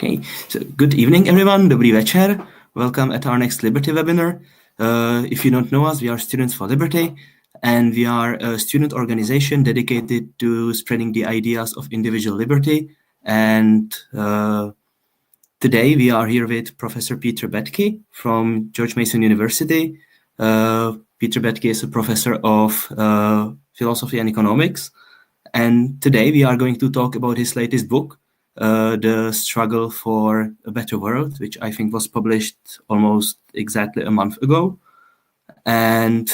Okay, so good evening, everyone. Dobrý večer. Welcome at our next Liberty webinar. If you don't know us, we are Students for Liberty, and we are a student organization dedicated to spreading the ideas of individual liberty. And today we are here with Professor Peter Boettke from George Mason University. Peter Boettke is a professor of philosophy and economics. And today we are going to talk about his latest book, The Struggle for a Better World, which I think was published almost exactly a month ago. And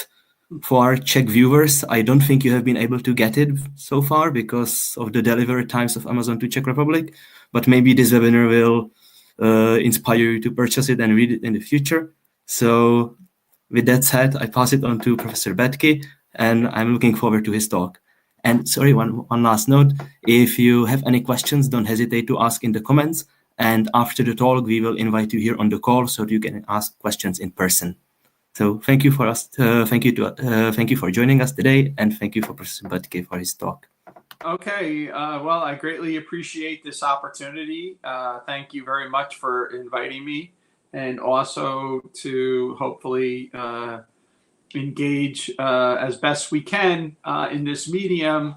for our Czech viewers, I don't think you have been able to get it so far because of the delivery times of Amazon to Czech Republic, but maybe this webinar will inspire you to purchase it and read it in the future. So with that said, I pass it on to Professor Boettke, and I'm looking forward to his talk. And sorry, one last note, if you have any questions, don't hesitate to ask in the comments. And after the talk, we will invite you here on the call so you can ask questions in person. So thank you thank you for joining us today, and thank you for Professor Boettke for his talk. Okay, well, I greatly appreciate this opportunity. Thank you very much for inviting me, and also to hopefully engage as best we can in this medium,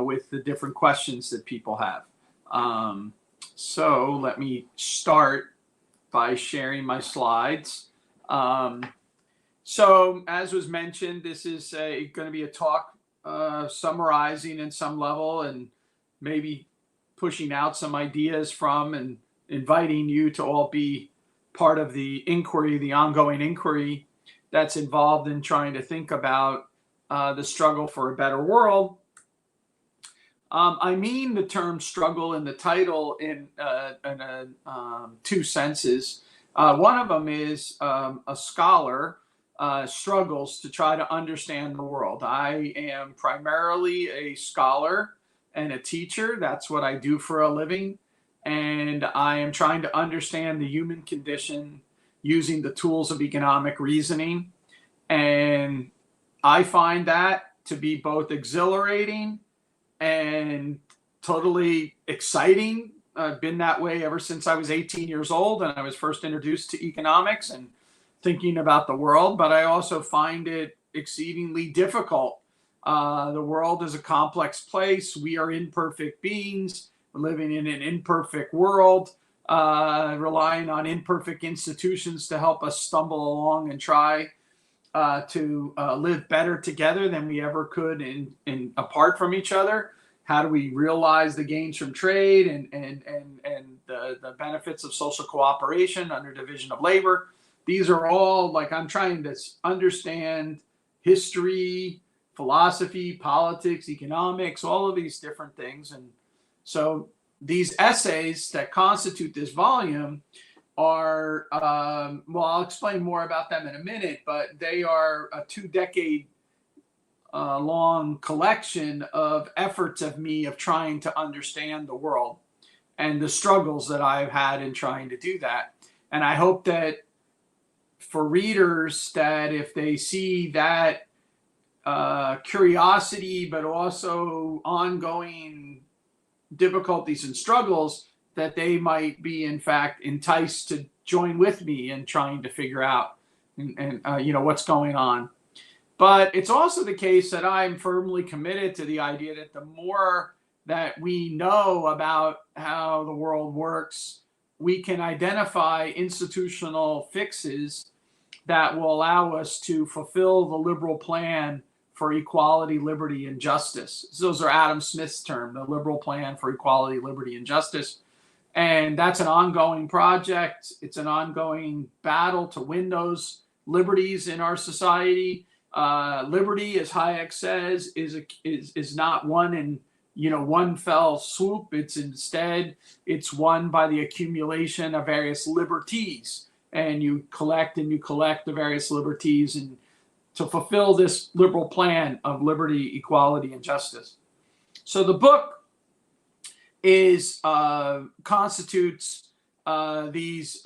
with the different questions that people have. So let me start by sharing my slides. So as was mentioned, this is going to be a talk summarizing in some level and maybe pushing out some ideas from and inviting you to all be part of the inquiry, the ongoing inquiry that's involved in trying to think about the struggle for a better world. I mean the term struggle in the title in two senses. One of them is a scholar struggles to try to understand the world. I am primarily a scholar and a teacher. That's what I do for a living. And I am trying to understand the human condition using the tools of economic reasoning. And I find that to be both exhilarating and totally exciting. I've been that way ever since I was 18 years old and I was first introduced to economics and thinking about the world, but I also find it exceedingly difficult. The world is a complex place. We are imperfect beings. We're living in an imperfect world. Relying on imperfect institutions to help us stumble along and try to live better together than we ever could in apart from each other. How do we realize the gains from trade and the benefits of social cooperation under division of labor? These are all I'm trying to understand history, philosophy, politics, economics, all of these different things. And so these essays that constitute this volume are, I'll explain more about them in a minute, but they are a 2-decade long collection of efforts of me of trying to understand the world and the struggles that I've had in trying to do that. And I hope that for readers, that if they see that curiosity, but also ongoing difficulties and struggles, that they might be in fact enticed to join with me in trying to figure out what's going on. But it's also the case that I'm firmly committed to the idea that the more that we know about how the world works, we can identify institutional fixes that will allow us to fulfill the liberal plan for equality, liberty, and justice. Those are Adam Smith's term, the liberal plan for equality, liberty, and justice. And that's an ongoing project. It's an ongoing battle to win those liberties in our society. Liberty, as Hayek says, is not won in one fell swoop. It's won by the accumulation of various liberties, and you collect the various liberties and to fulfill this liberal plan of liberty, equality, and justice. So the book constitutes these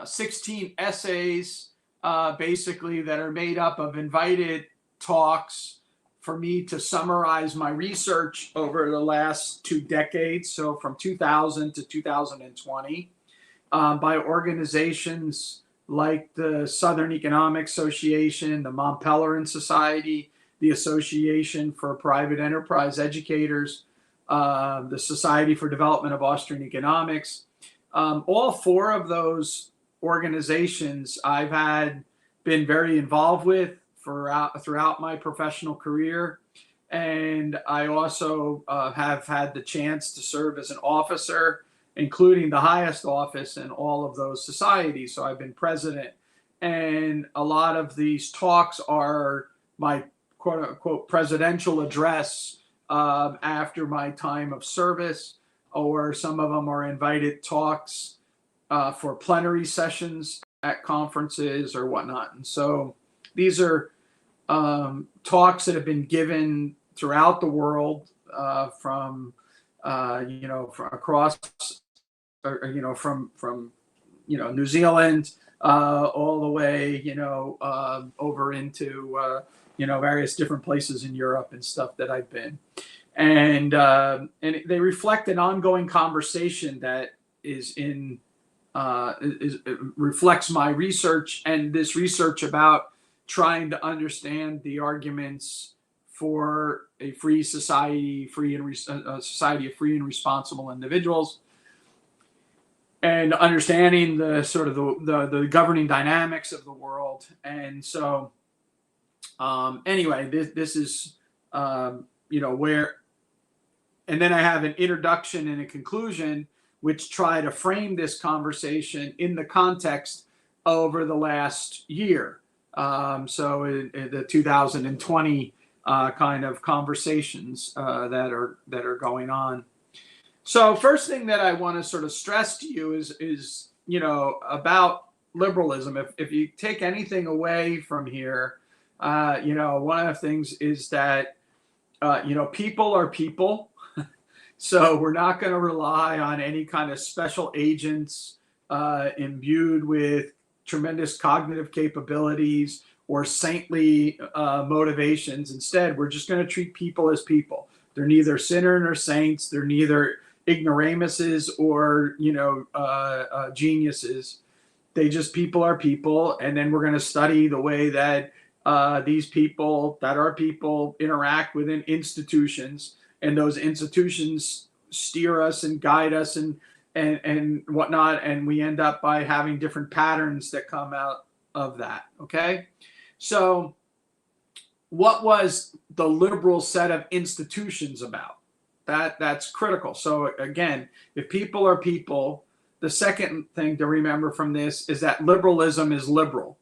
16 essays, basically, that are made up of invited talks for me to summarize my research over the last 2 decades, so from 2000 to 2020, by organizations like the Southern Economic Association, the Mont Pelerin Society, the Association for Private Enterprise Educators, the Society for Development of Austrian Economics. All 4 of those organizations I've been very involved with throughout my professional career. And I also have had the chance to serve as an officer, including the highest office in all of those societies. So I've been president. And a lot of these talks are my quote unquote presidential address after my time of service, or some of them are invited talks for plenary sessions at conferences or whatnot. And so these are talks that have been given throughout the world, from across, from New Zealand all the way, over into various different places in Europe and stuff that I've been, and they reflect an ongoing conversation that reflects my research, and this research about trying to understand the arguments for a free society, a society of free and responsible individuals, and understanding the sort of the governing dynamics of the world. And so, anyway, this is where, and then I have an introduction and a conclusion, which try to frame this conversation in the context over the last year. So in the 2020 kind of conversations that are going on. So first thing that I want to sort of stress to you is about liberalism. If you take anything away from here, one of the things is that people are people. So we're not going to rely on any kind of special agents imbued with tremendous cognitive capabilities or saintly motivations. Instead, we're just going to treat people as people. They're neither sinner nor saints. They're neither ignoramuses or geniuses. People are people, and then we're going to study the way that these people that are people interact within institutions, and those institutions steer us and guide us and whatnot, and we end up by having different patterns that come out of that. Okay, so what was the liberal set of institutions about? That's critical. So again, if people are people, the second thing to remember from this is that liberalism is liberal.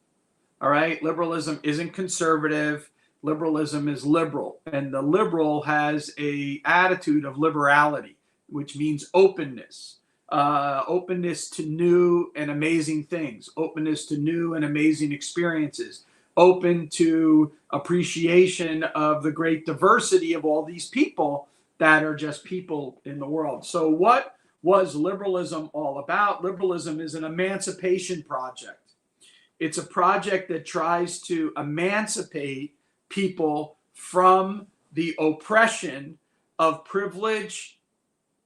All right, liberalism isn't conservative. Liberalism is liberal, and the liberal has a attitude of liberality, which means openness. Openness to new and amazing things, openness to new and amazing experiences, open to appreciation of the great diversity of all these people that are just people in the world. So what was liberalism all about? Liberalism is an emancipation project. It's a project that tries to emancipate people from the oppression of privilege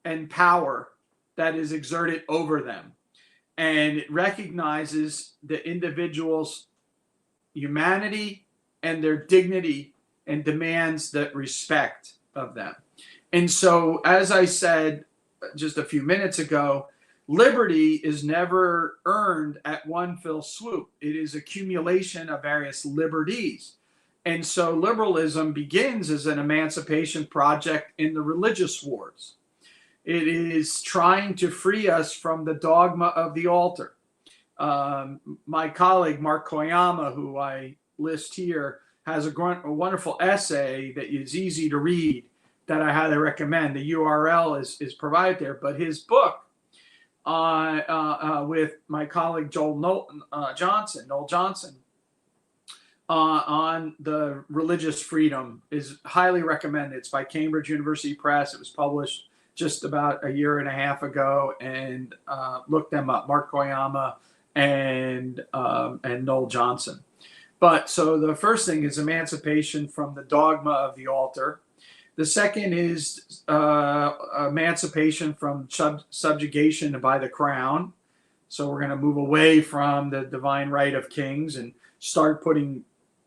and power that is exerted over them. And it recognizes the individual's humanity and their dignity and demands that respect of them. And so, as I said just a few minutes ago, liberty is never earned at one fell swoop. It is accumulation of various liberties. And so liberalism begins as an emancipation project in the religious wars. It is trying to free us from the dogma of the altar. My colleague, Mark Koyama, who I list here, has a wonderful essay that is easy to read that I highly recommend. The URL is provided there. But his book with my colleague Noel Johnson, on the religious freedom is highly recommended. It's by Cambridge University Press. It was published just about a year and a half ago, and look them up, Mark Koyama and Noel Johnson. But so the first thing is emancipation from the dogma of the altar. The second is emancipation from subjugation by the crown. So we're going to move away from the divine right of kings and start putting,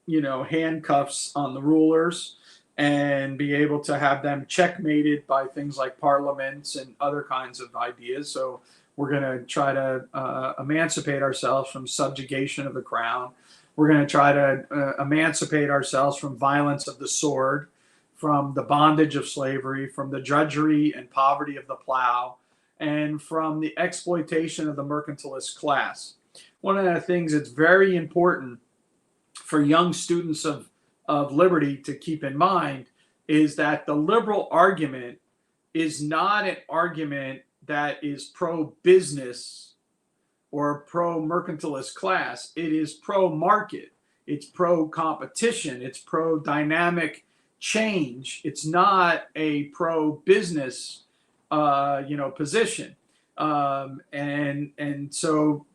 handcuffs on the rulers and be able to have them checkmated by things like parliaments and other kinds of ideas. So we're going to try to emancipate ourselves from subjugation of the crown. We're going to try to emancipate ourselves from violence of the sword, from the bondage of slavery, from the drudgery and poverty of the plow, and from the exploitation of the mercantilist class. One of the things that's very important for young students of liberty to keep in mind is that the liberal argument is not an argument that is pro-business or pro-mercantilist class. It is pro-market. It's pro-competition. It's pro-dynamic change. It's not a pro-business position. And so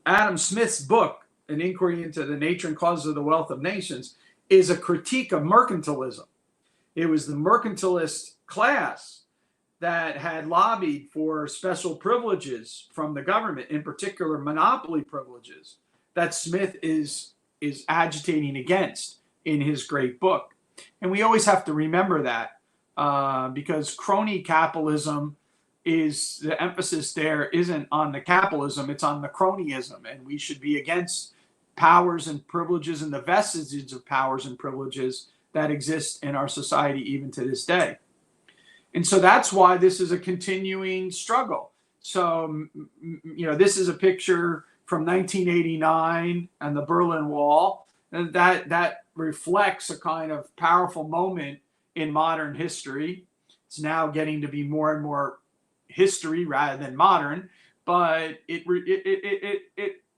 Adam Smith's book, An Inquiry into the Nature and Causes of the Wealth of Nations, is a critique of mercantilism. It was the mercantilist class that had lobbied for special privileges from the government, in particular monopoly privileges, that Smith is agitating against in his great book. And we always have to remember that because crony capitalism is, the emphasis there isn't on the capitalism, it's on the cronyism. And we should be against powers and privileges and the vestiges of powers and privileges that exist in our society even to this day. And so that's why this is a continuing struggle. So, this is a picture from 1989 and the Berlin Wall. And that reflects a kind of powerful moment in modern history. It's now getting to be more and more history rather than modern, but it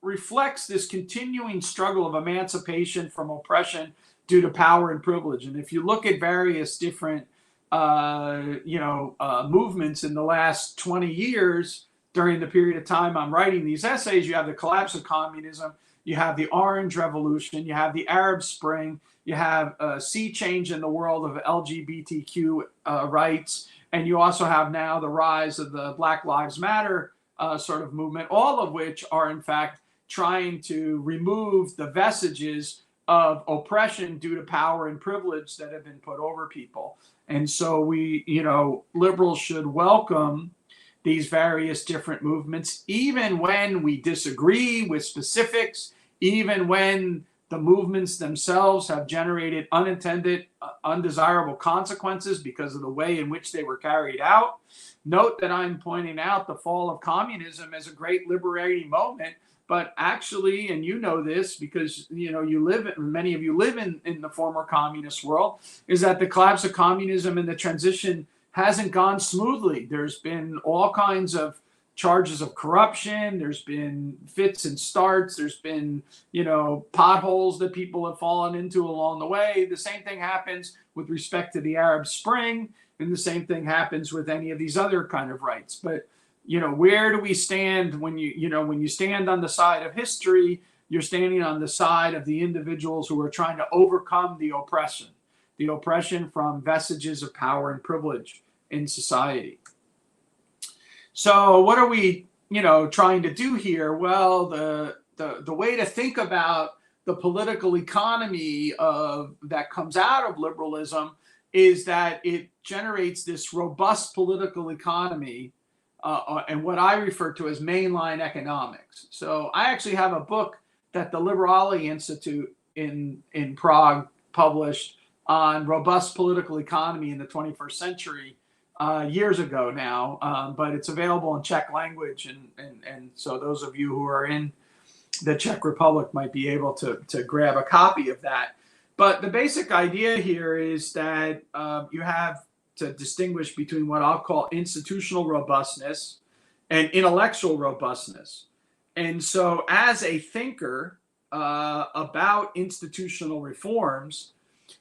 reflects this continuing struggle of emancipation from oppression due to power and privilege. And if you look at various different movements in the last 20 years during the period of time I'm writing these essays, you have the collapse of communism, you have the Orange Revolution, you have the Arab Spring, you have a sea change in the world of LGBTQ rights, and you also have now the rise of the Black Lives Matter sort of movement, all of which are in fact trying to remove the vestiges of oppression due to power and privilege that have been put over people. And so we, liberals should welcome these various different movements, even when we disagree with specifics, even when the movements themselves have generated unintended, undesirable consequences because of the way in which they were carried out. Note that I'm pointing out the fall of communism as a great liberating moment, but actually, and you know this because many of you live in the former communist world, is that the collapse of communism and the transition hasn't gone smoothly. There's been all kinds of charges of corruption. There's been fits and starts. There's been, potholes that people have fallen into along the way. The same thing happens with respect to the Arab Spring, and the same thing happens with any of these other kind of rights. But, where do we stand when you stand on the side of history? You're standing on the side of the individuals who are trying to overcome the oppression from vestiges of power and privilege in society. So what are we, trying to do here? Well, the way to think about the political economy that comes out of liberalism is that it generates this robust political economy and what I refer to as mainline economics. So I actually have a book that the Liberalism Institute in Prague published on robust political economy in the 21st century years ago now, but it's available in Czech language, and so those of you who are in the Czech Republic might be able to grab a copy of that. But the basic idea here is that you have to distinguish between what I'll call institutional robustness and intellectual robustness. And so as a thinker about institutional reforms,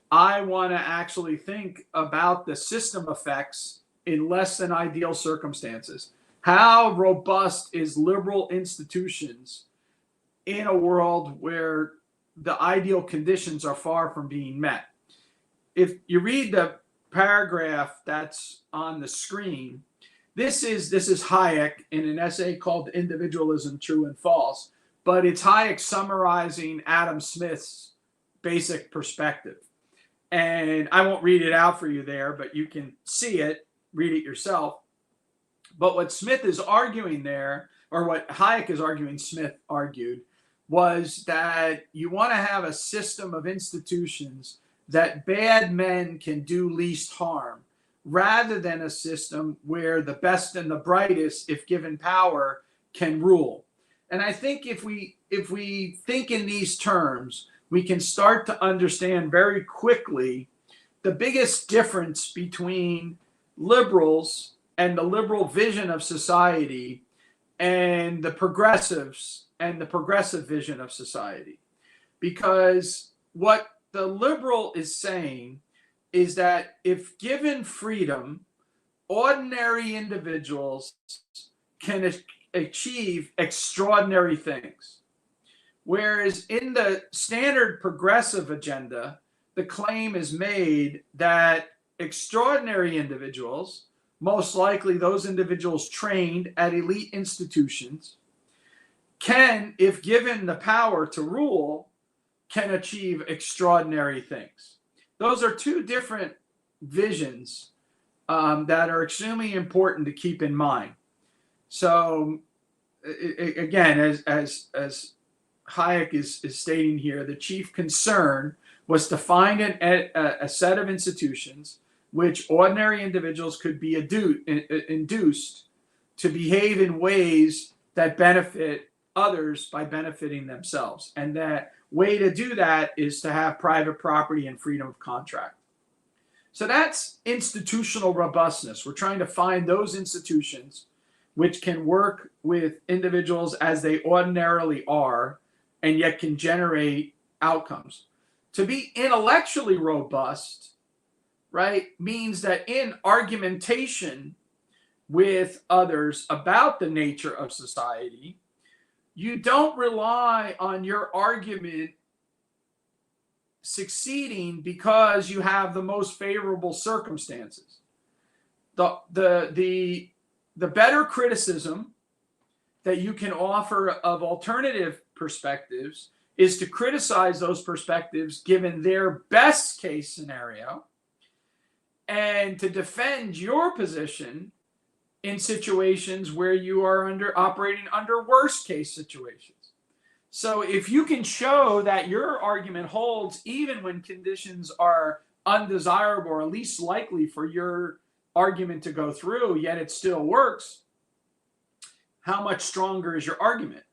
I want to actually think about the system effects in less than ideal circumstances. How robust is liberal institutions in a world where the ideal conditions are far from being met. If you read the paragraph that's on the screen, this is Hayek in an essay called Individualism, True and False, but it's Hayek summarizing Adam Smith's basic perspective. And I won't read it out for you there, but you can see it, read it yourself. But what Smith is arguing there, or what Hayek is arguing, Smith argued, was that you want to have a system of institutions that bad men can do least harm, rather than a system where the best and the brightest, if given power, can rule. And I think if we think in these terms, we can start to understand very quickly the biggest difference between liberals and the liberal vision of society and the progressives and the progressive vision of society. Because what the liberal is saying is that if given freedom, ordinary individuals can achieve extraordinary things. Whereas in the standard progressive agenda, the claim is made that extraordinary individuals, most likely those individuals trained at elite institutions, can, if given the power to rule, can achieve extraordinary things. Those are two different visions that are extremely important to keep in mind. So, again, as Hayek is stating here, the chief concern was to find a set of institutions which ordinary individuals could be induced to behave in ways that benefit others by benefiting themselves. And that way to do that is to have private property and freedom of contract. So that's institutional robustness. We're trying to find those institutions which can work with individuals as they ordinarily are and yet can generate outcomes. To be intellectually robust, right, means that in argumentation with others about the nature of society, you don't rely on your argument succeeding because you have the most favorable circumstances. The better criticism that you can offer of alternative perspectives is to criticize those perspectives given their best case scenario and to defend your position in situations where you are operating under worst case situations. So if you can show that your argument holds even when conditions are undesirable or least likely for your argument to go through, yet it still works, how much stronger is your argument?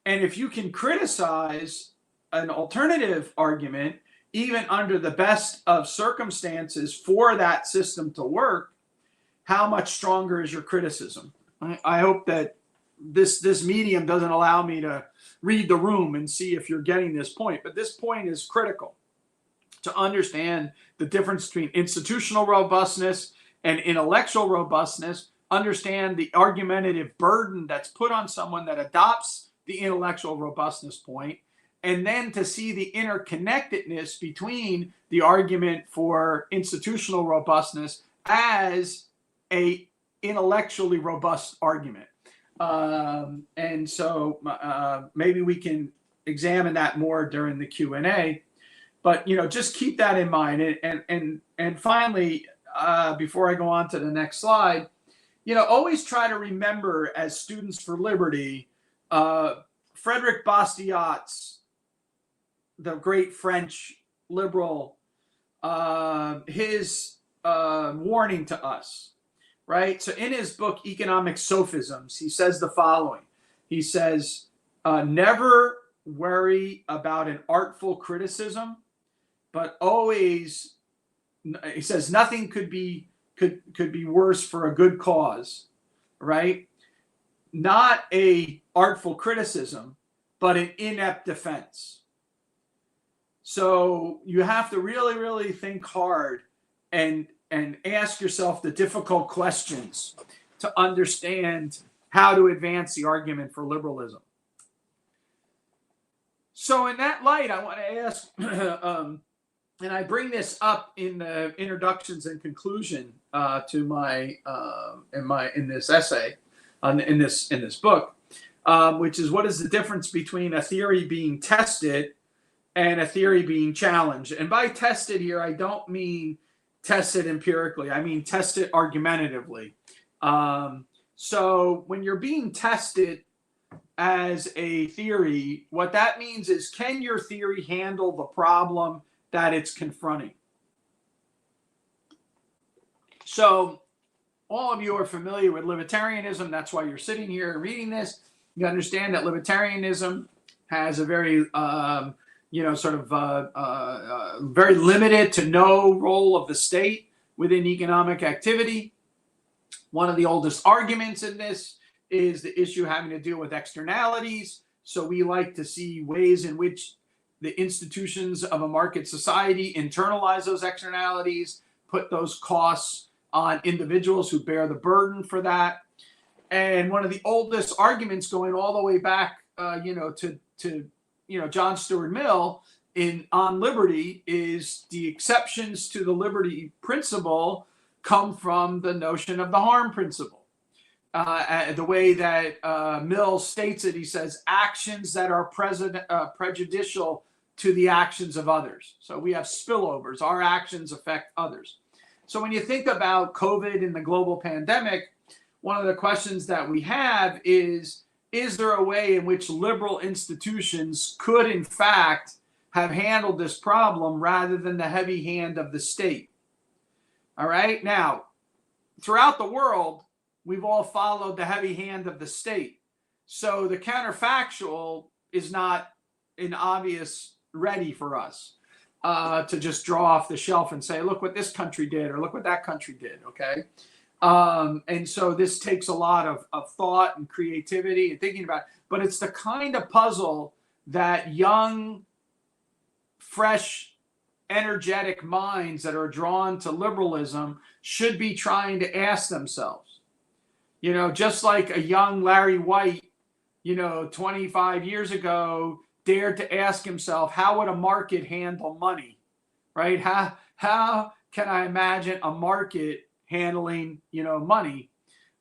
And if you can criticize an alternative argument, even under the best of circumstances for that system to work, how much stronger is your criticism? I hope that this medium doesn't allow me to read the room and see if you're getting this point, but this point is critical to understand the difference between institutional robustness and intellectual robustness, understand the argumentative burden that's put on someone that adopts the intellectual robustness point, and then to see the interconnectedness between the argument for institutional robustness as a intellectually robust argument. And so maybe we can examine that more during the Q&A, but just keep that in mind. And finally, before I go on to the next slide, always try to remember as students for liberty, Frederick Bastiat's, the great French liberal, his warning to us. Right? So in his book, Economic Sophisms, he says the following. He says, never worry about an artful criticism, but always, he says, nothing could be worse for a good cause, right? Not a artful criticism, but an inept defense. So you have to really, really think hard and ask yourself the difficult questions to understand how to advance the argument for liberalism. So in that light, I want to ask, and I bring this up in the introductions and conclusion to my in this essay, in this book, which is, what is the difference between a theory being tested and a theory being challenged? And by tested here, I don't mean tested empirically. I mean tested argumentatively. So when you're being tested as a theory, what that means is, can your theory handle the problem that it's confronting? So all of you are familiar with libertarianism. That's why you're sitting here and reading this. You understand that libertarianism has a very, very limited to no role of the state within economic activity. One of the oldest arguments in this is the issue having to do with externalities. So we like to see ways in which the institutions of a market society internalize those externalities, put those costs on individuals who bear the burden for that. And one of the oldest arguments, going all the way back, to John Stuart Mill on liberty, is the exceptions to the liberty principle come from the notion of the harm principle. The way that Mill states it, he says, actions that are prejudicial to the actions of others. So we have spillovers. Our actions affect others. So when you think about COVID and the global pandemic, one of the questions that we have is there a way in which liberal institutions could, in fact, have handled this problem rather than the heavy hand of the state? All right. Now, throughout the world, we've all followed the heavy hand of the state. So the counterfactual is not an obvious ready for us to just draw off the shelf and say, look what this country did, or look what that country did. Okay. And so this takes a lot of thought and creativity and thinking about it. But it's the kind of puzzle that young, fresh, energetic minds that are drawn to liberalism should be trying to ask themselves. Just like a young Larry White, 25 years ago, dared to ask himself, how would a market handle money, right? How can I imagine a market handling, money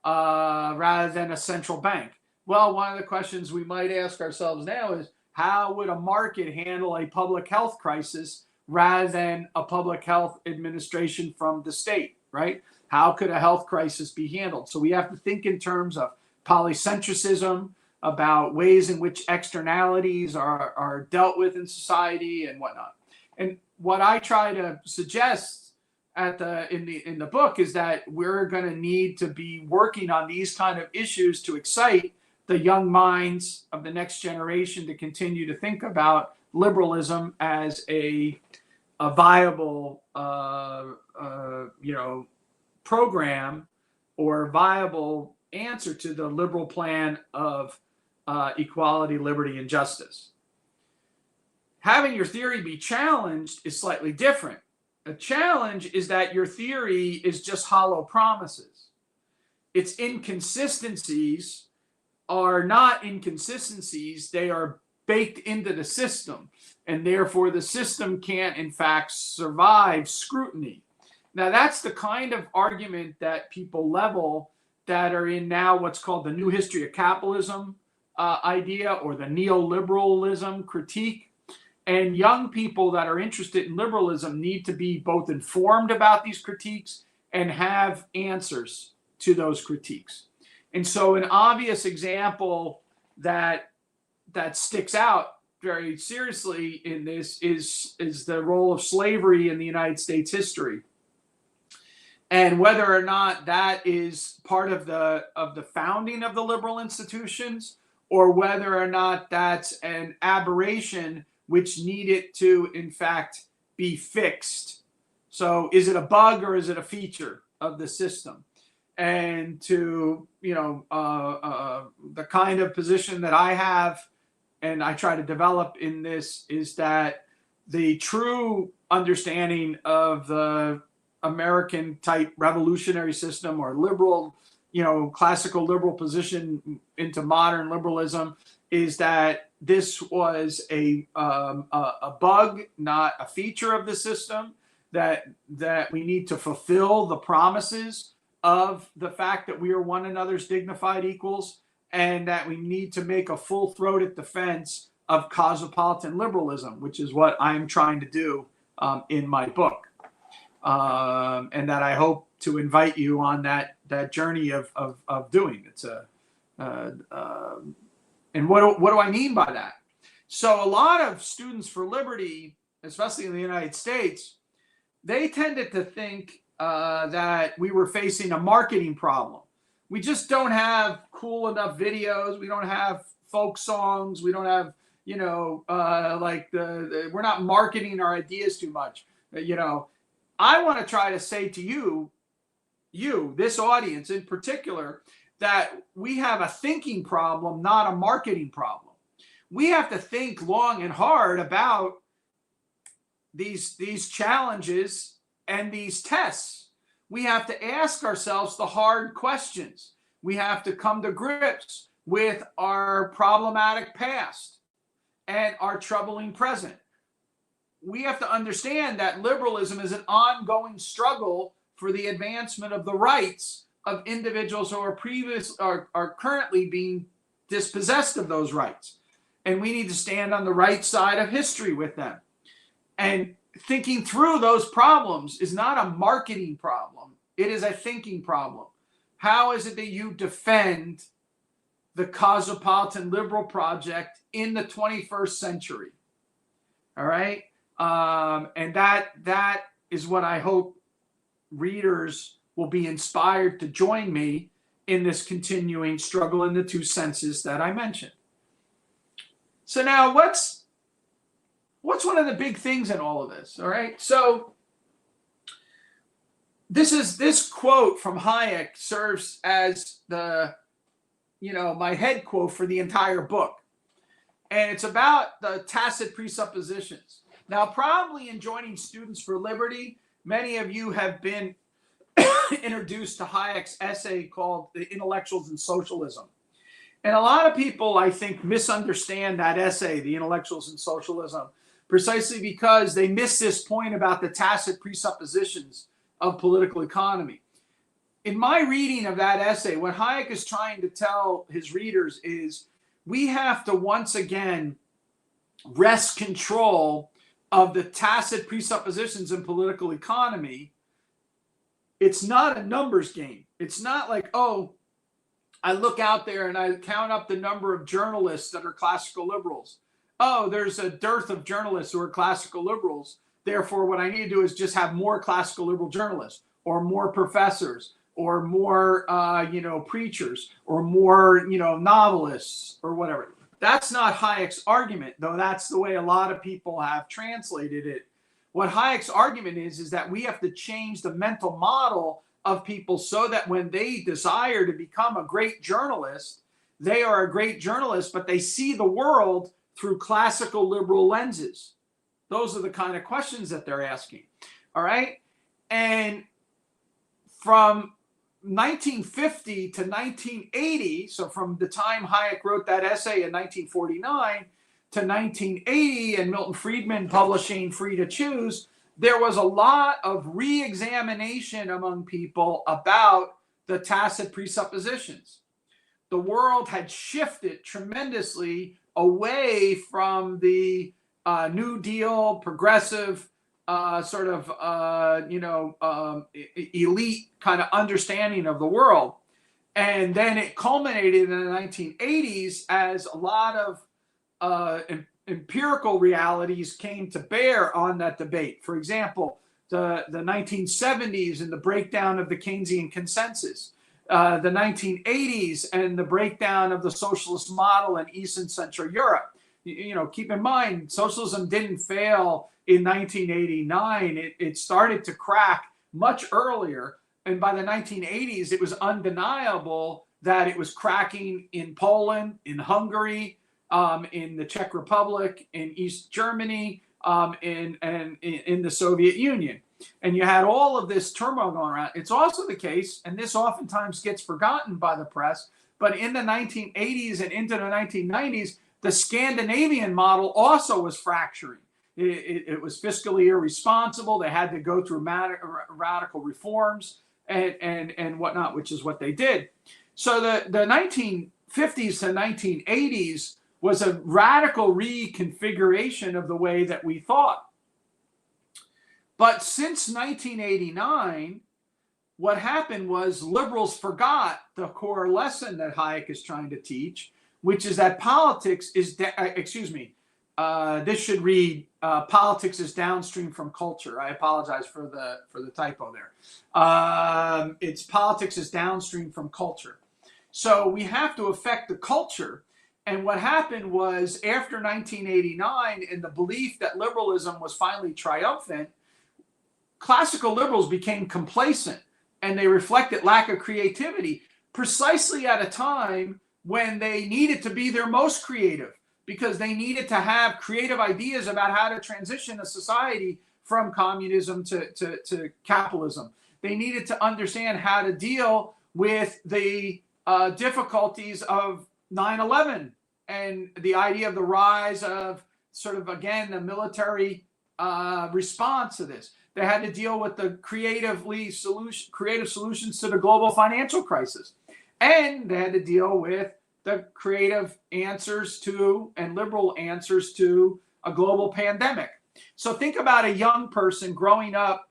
rather than a central bank? Well, one of the questions we might ask ourselves now is, how would a market handle a public health crisis rather than a public health administration from the state, right? How could a health crisis be handled? So we have to think in terms of polycentricism, about ways in which externalities are dealt with in society and whatnot. And what I try to suggest in the book is that we're going to need to be working on these kind of issues to excite the young minds of the next generation to continue to think about liberalism as a viable, program or viable answer to the liberal plan of equality, liberty, and justice. Having your theory be challenged is slightly different. A challenge is that your theory is just hollow promises. Its inconsistencies are not inconsistencies, they are baked into the system, and therefore the system can't, in fact, survive scrutiny. Now, that's the kind of argument that people level that are in now what's called the new history of capitalism idea, or the neoliberalism critique. And young people that are interested in liberalism need to be both informed about these critiques and have answers to those critiques. And so an obvious example that sticks out very seriously in this is the role of slavery in the United States history. And whether or not that is part of the founding of the liberal institutions, or whether or not that's an aberration which needed to, in fact, be fixed. So is it a bug or is it a feature of the system? And to, the kind of position that I have and I try to develop in this is that the true understanding of the American type revolutionary system, or liberal, classical liberal position into modern liberalism, is that this was a bug, not a feature of the system, that we need to fulfill the promises of the fact that we are one another's dignified equals, and that we need to make a full-throated defense of cosmopolitan liberalism, which is what I'm trying to do in my book, and that I hope to invite you on that journey of doing. It's and what do I mean by that? So a lot of Students for Liberty, especially in the United States, they tended to think that we were facing a marketing problem. We just don't have cool enough videos. We don't have folk songs. We don't have, we're not marketing our ideas too much. I want to try to say to you, this audience in particular, that we have a thinking problem, not a marketing problem. We have to think long and hard about these challenges and these tests. We have to ask ourselves the hard questions. We have to come to grips with our problematic past and our troubling present. We have to understand that liberalism is an ongoing struggle for the advancement of the rights of individuals who are currently being dispossessed of those rights. And we need to stand on the right side of history with them. And thinking through those problems is not a marketing problem. It is a thinking problem. How is it that you defend the cosmopolitan liberal project in the 21st century? All right. And that is what I hope readers will be inspired to join me in this continuing struggle in the two senses that I mentioned. So now what's one of the big things in all of this? All right. So this quote from Hayek serves as my head quote for the entire book. And it's about the tacit presuppositions. Now, probably in joining Students for Liberty, many of you have been introduced to Hayek's essay called The Intellectuals and Socialism. And a lot of people, I think, misunderstand that essay, The Intellectuals and Socialism, precisely because they miss this point about the tacit presuppositions of political economy. In my reading of that essay, what Hayek is trying to tell his readers is we have to once again wrest control of the tacit presuppositions in political economy. It's not a numbers game. It's not like, oh, I look out there and I count up the number of journalists that are classical liberals. Oh, there's a dearth of journalists who are classical liberals. Therefore, what I need to do is just have more classical liberal journalists, or more professors, or more, preachers, or more, novelists, or whatever. That's not Hayek's argument, though that's the way a lot of people have translated it. What Hayek's argument is that we have to change the mental model of people so that when they desire to become a great journalist, they are a great journalist, but they see the world through classical liberal lenses. Those are the kind of questions that they're asking. All right. And from 1950 to 1980, so from the time Hayek wrote that essay in 1949 to 1980 and Milton Friedman publishing Free to Choose, there was a lot of re-examination among people about the tacit presuppositions. The world had shifted tremendously away from the New Deal, progressive, elite kind of understanding of the world. And then it culminated in the 1980s as a lot of empirical realities came to bear on that debate. For example, the 1970s and the breakdown of the Keynesian consensus, the 1980s and the breakdown of the socialist model in East and Central Europe. Keep in mind, socialism didn't fail in 1989. It started to crack much earlier. And by the 1980s, it was undeniable that it was cracking in Poland, in Hungary, in the Czech Republic, in East Germany, in the Soviet Union. And you had all of this turmoil going around. It's also the case, and this oftentimes gets forgotten by the press, but in the 1980s and into the 1990s, The Scandinavian model also was fracturing. It was fiscally irresponsible. They had to go through radical reforms and whatnot, which is what they did. So the 1950s to 1980s was a radical reconfiguration of the way that we thought. But since 1989, what happened was liberals forgot the core lesson that Hayek is trying to teach, which is that politics is, this should read, politics is downstream from culture. I apologize for the typo there. It's politics is downstream from culture. So we have to affect the culture. And what happened was after 1989 and the belief that liberalism was finally triumphant, classical liberals became complacent and they reflected lack of creativity precisely at a time when they needed to be their most creative, because they needed to have creative ideas about how to transition a society from communism to capitalism. They needed to understand how to deal with the difficulties of 9/11 and the idea of the rise of sort of, again, the military response to this. They had to deal with the creative solutions to the global financial crisis. And they had to deal with the creative answers to and liberal answers to a global pandemic. So think about a young person growing up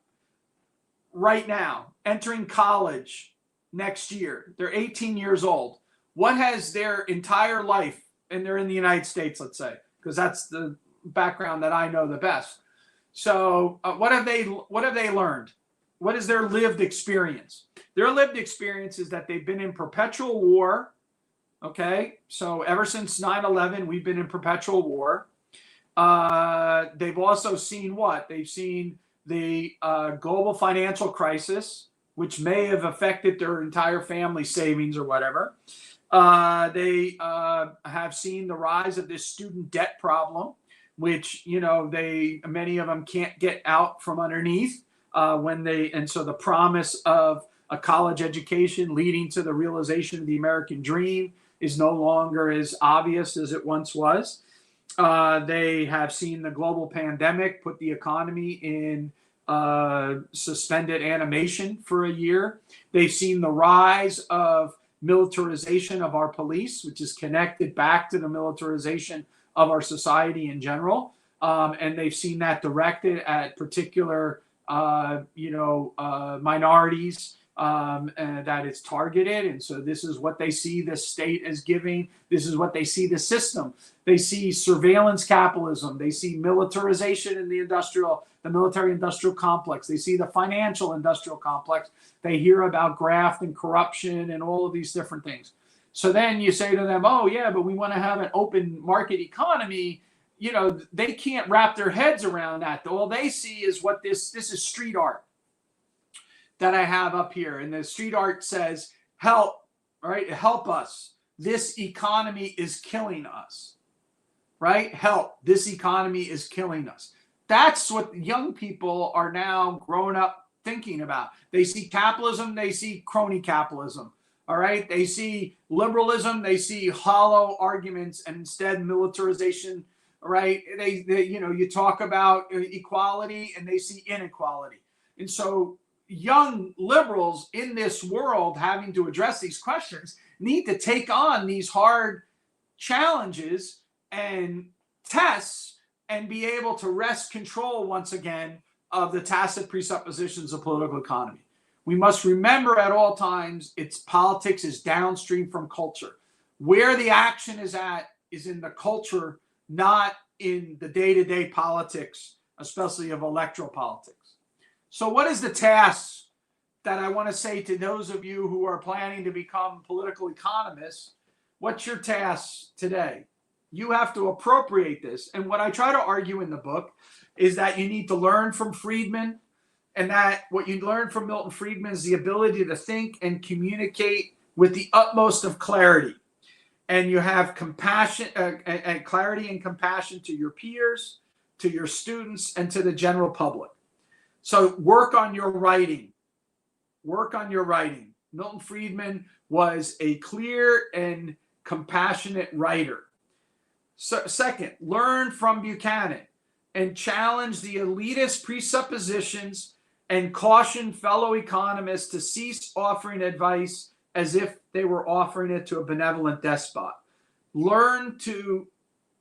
right now, entering college next year. They're 18 years old. What has their entire life, and they're in the United States, let's say, because that's the background that I know the best. So what have they learned? What is their lived experience? Their lived experience is that they've been in perpetual war. Okay, so ever since 9/11, we've been in perpetual war. They've also seen what? They've seen the global financial crisis, which may have affected their entire family savings or whatever. They have seen the rise of this student debt problem, which, many of them can't get out from underneath and so the promise of a college education leading to the realization of the American dream is no longer as obvious as it once was. They have seen the global pandemic put the economy in suspended animation for a year. They've seen the rise of militarization of our police, which is connected back to the militarization of our society in general. And they've seen that directed at particular, minorities and that it's targeted. And so this is what they see the state as giving. This is what they see the system. They see surveillance capitalism. They see militarization in the military industrial complex. They see the financial industrial complex. They hear about graft and corruption and all of these different things. So then you say to them, oh yeah, but we want to have an open market economy. They can't wrap their heads around that. All they see is what this is street art that I have up here. And the street art says, help, right? Help us. This economy is killing us, right? Help. This economy is killing us. That's what young people are now grown up thinking about. They see capitalism. They see crony capitalism. All right. They see liberalism. They see hollow arguments and instead militarization. Right. You talk about equality and they see inequality. And so young liberals in this world having to address these questions need to take on these hard challenges and tests and be able to wrest control once again of the tacit presuppositions of political economy. We must remember at all times politics is downstream from culture. Where the action is at is in the culture, not in the day-to-day politics, especially of electoral politics. So what is the task that I want to say to those of you who are planning to become political economists? What's your task today? You have to appropriate this. And what I try to argue in the book is that you need to learn from Friedman, and that what you learn from Milton Friedman is the ability to think and communicate with the utmost of clarity. And you have compassion and clarity and compassion to your peers, to your students, and to the general public. So work on your writing. Work on your writing. Milton Friedman was a clear and compassionate writer. So, second, learn from Buchanan and challenge the elitist presuppositions and caution fellow economists to cease offering advice as if they were offering it to a benevolent despot. Learn to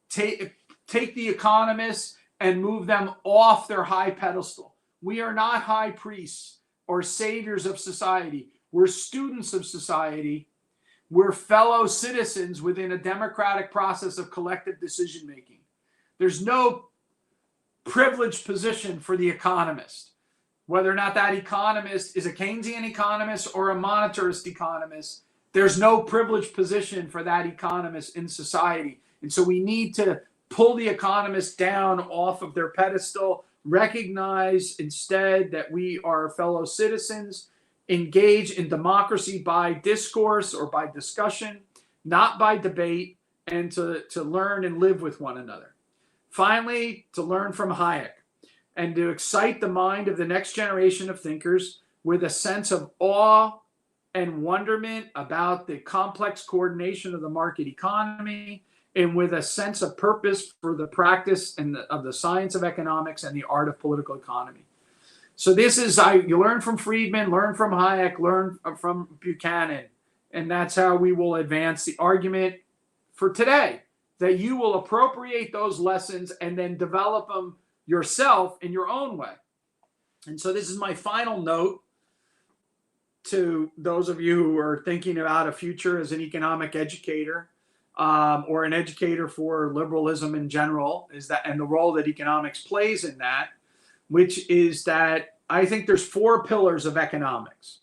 take the economists and move them off their high pedestal. We are not high priests or saviors of society. We're students of society. We're fellow citizens within a democratic process of collective decision making. There's no privileged position for the economist, whether or not that economist is a Keynesian economist or a monetarist economist. There's no privileged position for that economist in society. And so we need to pull the economists down off of their pedestal, recognize instead that we are fellow citizens, engage in democracy by discourse or by discussion, not by debate, and to learn and live with one another. Finally, to learn from Hayek and to excite the mind of the next generation of thinkers with a sense of awe and wonderment about the complex coordination of the market economy, and with a sense of purpose for the practice of the science of economics and the art of political economy. So this is, you learn from Friedman, learn from Hayek, learn from Buchanan, and that's how we will advance the argument for today, that you will appropriate those lessons and then develop them yourself in your own way. And so this is my final note to those of you who are thinking about a future as an economic educator, or an educator for liberalism in general, is that, and the role that economics plays in that, which is that I think there's 4 pillars of economics.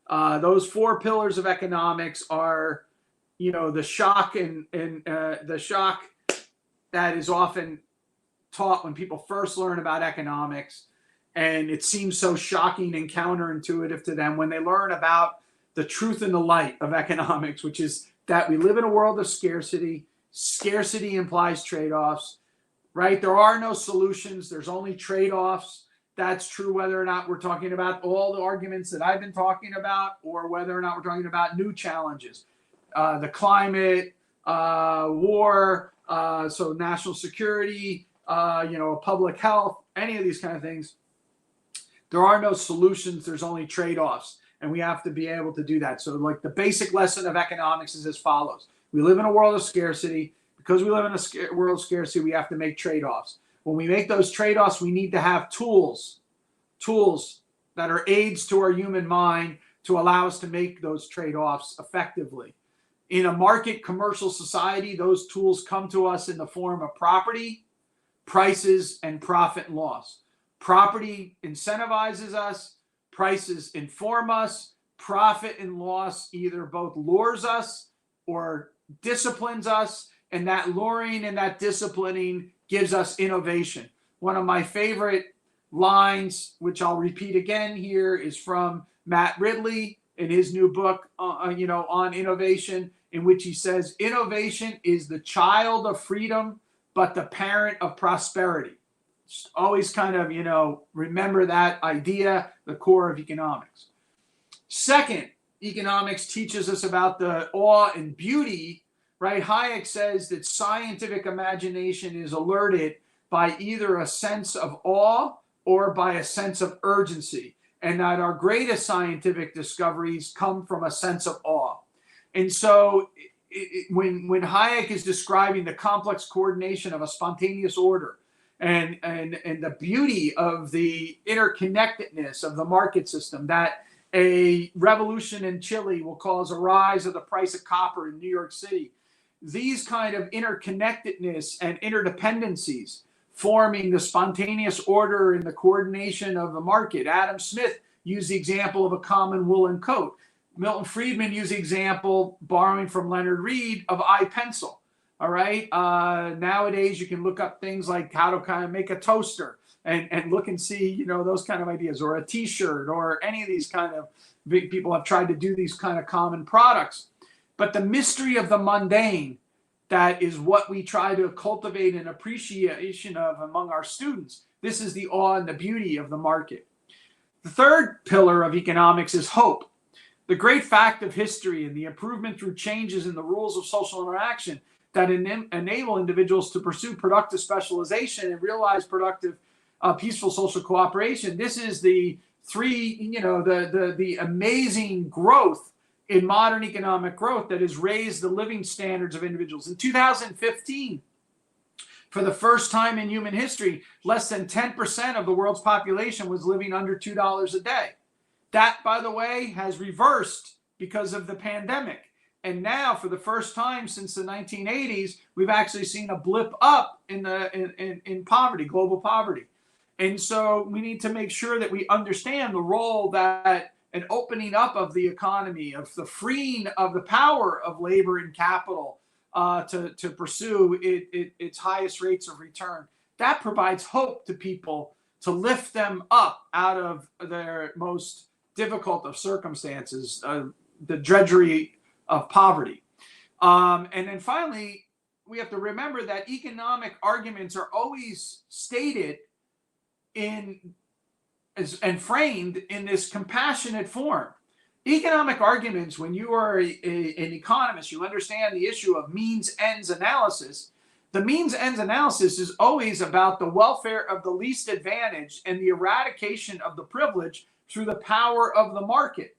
Those 4 pillars of economics are, the shock and the shock that is often taught when people first learn about economics, and it seems so shocking and counterintuitive to them when they learn about the truth and the light of economics, which is that we live in a world of scarcity. Scarcity implies trade-offs, right? There are no solutions. There's only trade-offs. That's true whether or not we're talking about all the arguments that I've been talking about, or whether or not we're talking about new challenges, the climate, war, so national security, public health, any of these kind of things. There are no solutions. There's only trade-offs, and we have to be able to do that. So like the basic lesson of economics is as follows. We live in a world of scarcity. Because we live in a world of scarcity, we have to make trade-offs. When we make those trade-offs, we need to have tools that are aids to our human mind to allow us to make those trade-offs effectively. In a market commercial society, those tools come to us in the form of property, prices, and profit and loss. Property incentivizes us, prices inform us, profit and loss either both lures us or disciplines us, and that luring and that disciplining gives us innovation. One of my favorite lines, which I'll repeat again here, is from Matt Ridley in his new book, on innovation, in which he says, innovation is the child of freedom, but the parent of prosperity. Just always kind of, remember that idea, the core of economics. Second, economics teaches us about the awe and beauty, right? Hayek says that scientific imagination is alerted by either a sense of awe or by a sense of urgency, and that our greatest scientific discoveries come from a sense of awe. And so when Hayek is describing the complex coordination of a spontaneous order and the beauty of the interconnectedness of the market system, that a revolution in Chile will cause a rise of the price of copper in New York City, these kind of interconnectedness and interdependencies forming the spontaneous order and the coordination of the market. Adam Smith used the example of a common woolen coat. Milton Friedman used the example, borrowing from Leonard Read, of iPencil. All right. Nowadays, you can look up things like how to kind of make a toaster and look and see, those kind of ideas, or a T-shirt, or any of these kind of big people have tried to do these kind of common products. But the mystery of the mundane, that is what we try to cultivate an appreciation of among our students. This is the awe and the beauty of the market. The third pillar of economics is hope. The great fact of history and the improvement through changes in the rules of social interaction that enable individuals to pursue productive specialization and realize productive, peaceful social cooperation. This is the amazing growth in modern economic growth that has raised the living standards of individuals. In 2015, for the first time in human history, less than 10% of the world's population was living under $2 a day. That, by the way, has reversed because of the pandemic. And now, for the first time since the 1980s, we've actually seen a blip up in poverty, global poverty. And so we need to make sure that we understand the role that an opening up of the economy, of the freeing of the power of labor and capital to pursue its highest rates of return, that provides hope to people to lift them up out of their most difficult of circumstances, the drudgery of poverty. And then finally, we have to remember that economic arguments are always stated and framed in this compassionate form. Economic arguments, when you are an economist, you understand the issue of means-ends analysis. The means-ends analysis is always about the welfare of the least advantaged and the eradication of the privileged through the power of the market.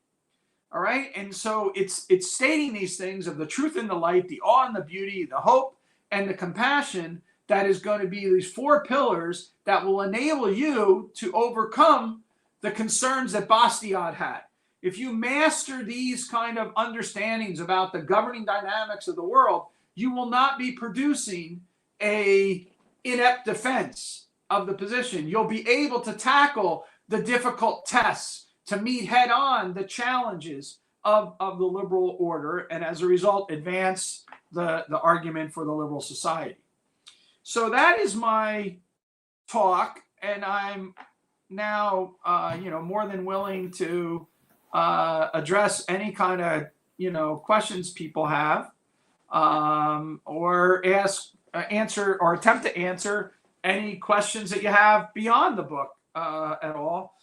All right. And so it's stating these things of the truth and the light, the awe and the beauty, the hope and the compassion, that is going to be these four pillars that will enable you to overcome the concerns that Bastiat had. If you master these kind of understandings about the governing dynamics of the world, you will not be producing a inept defense of the position. You'll be able to tackle the difficult tests, to meet head on the challenges of the liberal order, and as a result, advance the argument for the liberal society. So that is my talk, and I'm now, more than willing to address any kind of, questions people have, or answer or attempt to answer any questions that you have beyond the book at all.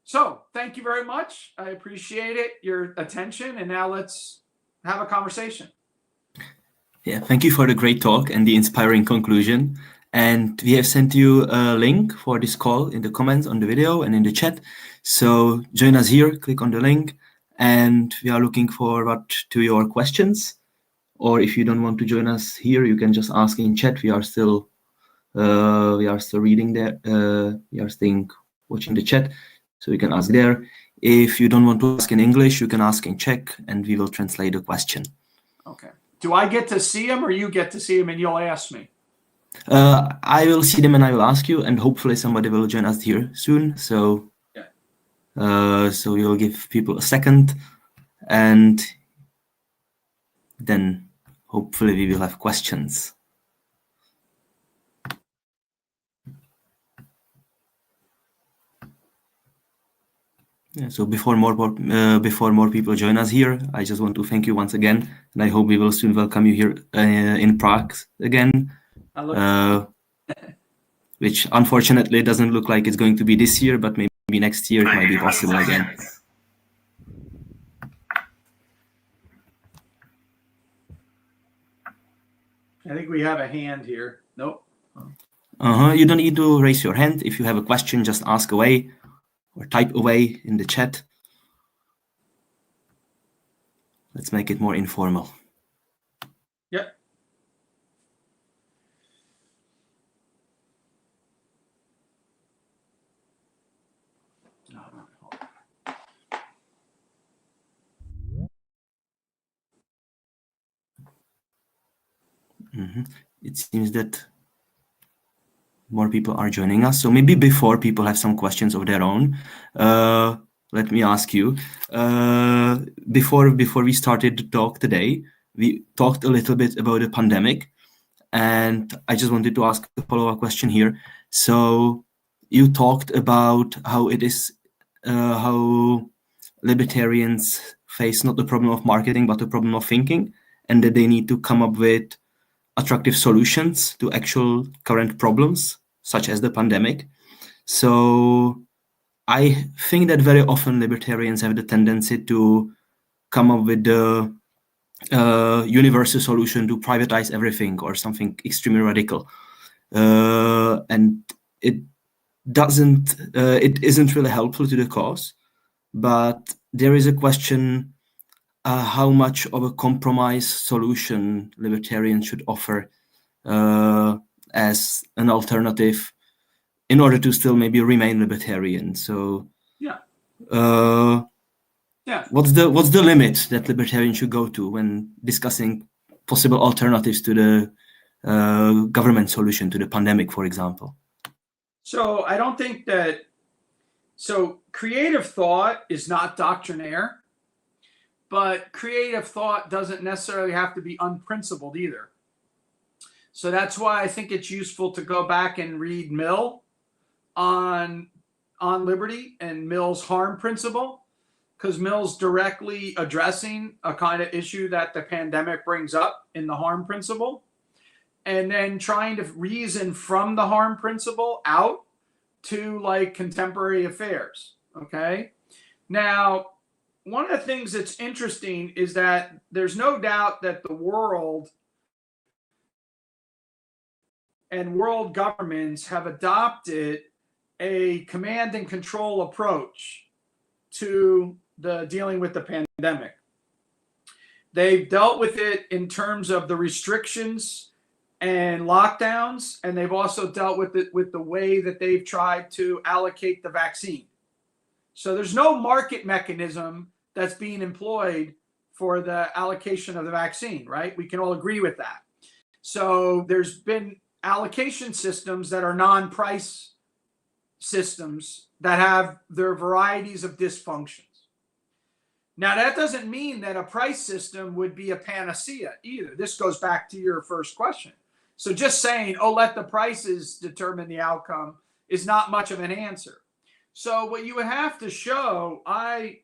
So thank you very much. I appreciate it, your attention, and now let's have a conversation. Yeah, thank you for the great talk and the inspiring conclusion. And we have sent you a link for this call in the comments on the video and in the chat. So join us here, click on the link, and we are looking forward to your questions. Or if you don't want to join us here, you can just ask in chat. We are still reading there. We are staying watching the chat, so you can ask there. If you don't want to ask in English, you can ask in Czech, and we will translate the question. Okay. Do I get to see them, or you get to see them and you'll ask me? I will see them and I will ask you, and hopefully somebody will join us here soon. So, so we will give people a second, and then hopefully we will have questions. Yeah, so before more people join us here, I just want to thank you once again, and I hope we will soon welcome you here in Prague again. Which unfortunately doesn't look like it's going to be this year, but maybe next year it might be possible again. I think we have a hand here. Nope. You don't need to raise your hand. If you have a question, just ask away or type away in the chat. Let's make it more informal. Yep. It seems that more people are joining us. So maybe before people have some questions of their own, let me ask you, before we started the talk today, we talked a little bit about the pandemic, and I just wanted to ask a follow-up question here. So you talked about how it is, how libertarians face not the problem of marketing, but the problem of thinking, and that they need to come up with attractive solutions to actual current problems, such as the pandemic. So I think that very often libertarians have the tendency to come up with the universal solution to privatize everything or something extremely radical. And it isn't really helpful to the cause. But there is a question how much of a compromise solution libertarians should offer as an alternative in order to still maybe remain libertarian. So Yeah. what's the limit that libertarians should go to when discussing possible alternatives to the government solution to the pandemic, for example? So I don't think that. So creative thought is not doctrinaire, but creative thought doesn't necessarily have to be unprincipled either. So that's why I think it's useful to go back and read Mill on liberty and Mill's harm principle, because Mill's directly addressing a kind of issue that the pandemic brings up in the harm principle, and then trying to reason from the harm principle out to like contemporary affairs. Okay. Now, one of the things that's interesting is that there's no doubt that the world and world governments have adopted a command and control approach to the dealing with the pandemic. They've dealt with it in terms of the restrictions and lockdowns, and they've also dealt with it with the way that they've tried to allocate the vaccine. So there's no market mechanism that's being employed for the allocation of the vaccine, right? We can all agree with that. So there's been allocation systems that are non-price systems that have their varieties of dysfunctions. Now, that doesn't mean that a price system would be a panacea either. This goes back to your first question. So just saying, oh, let the prices determine the outcome is not much of an answer. So what you would have to show, I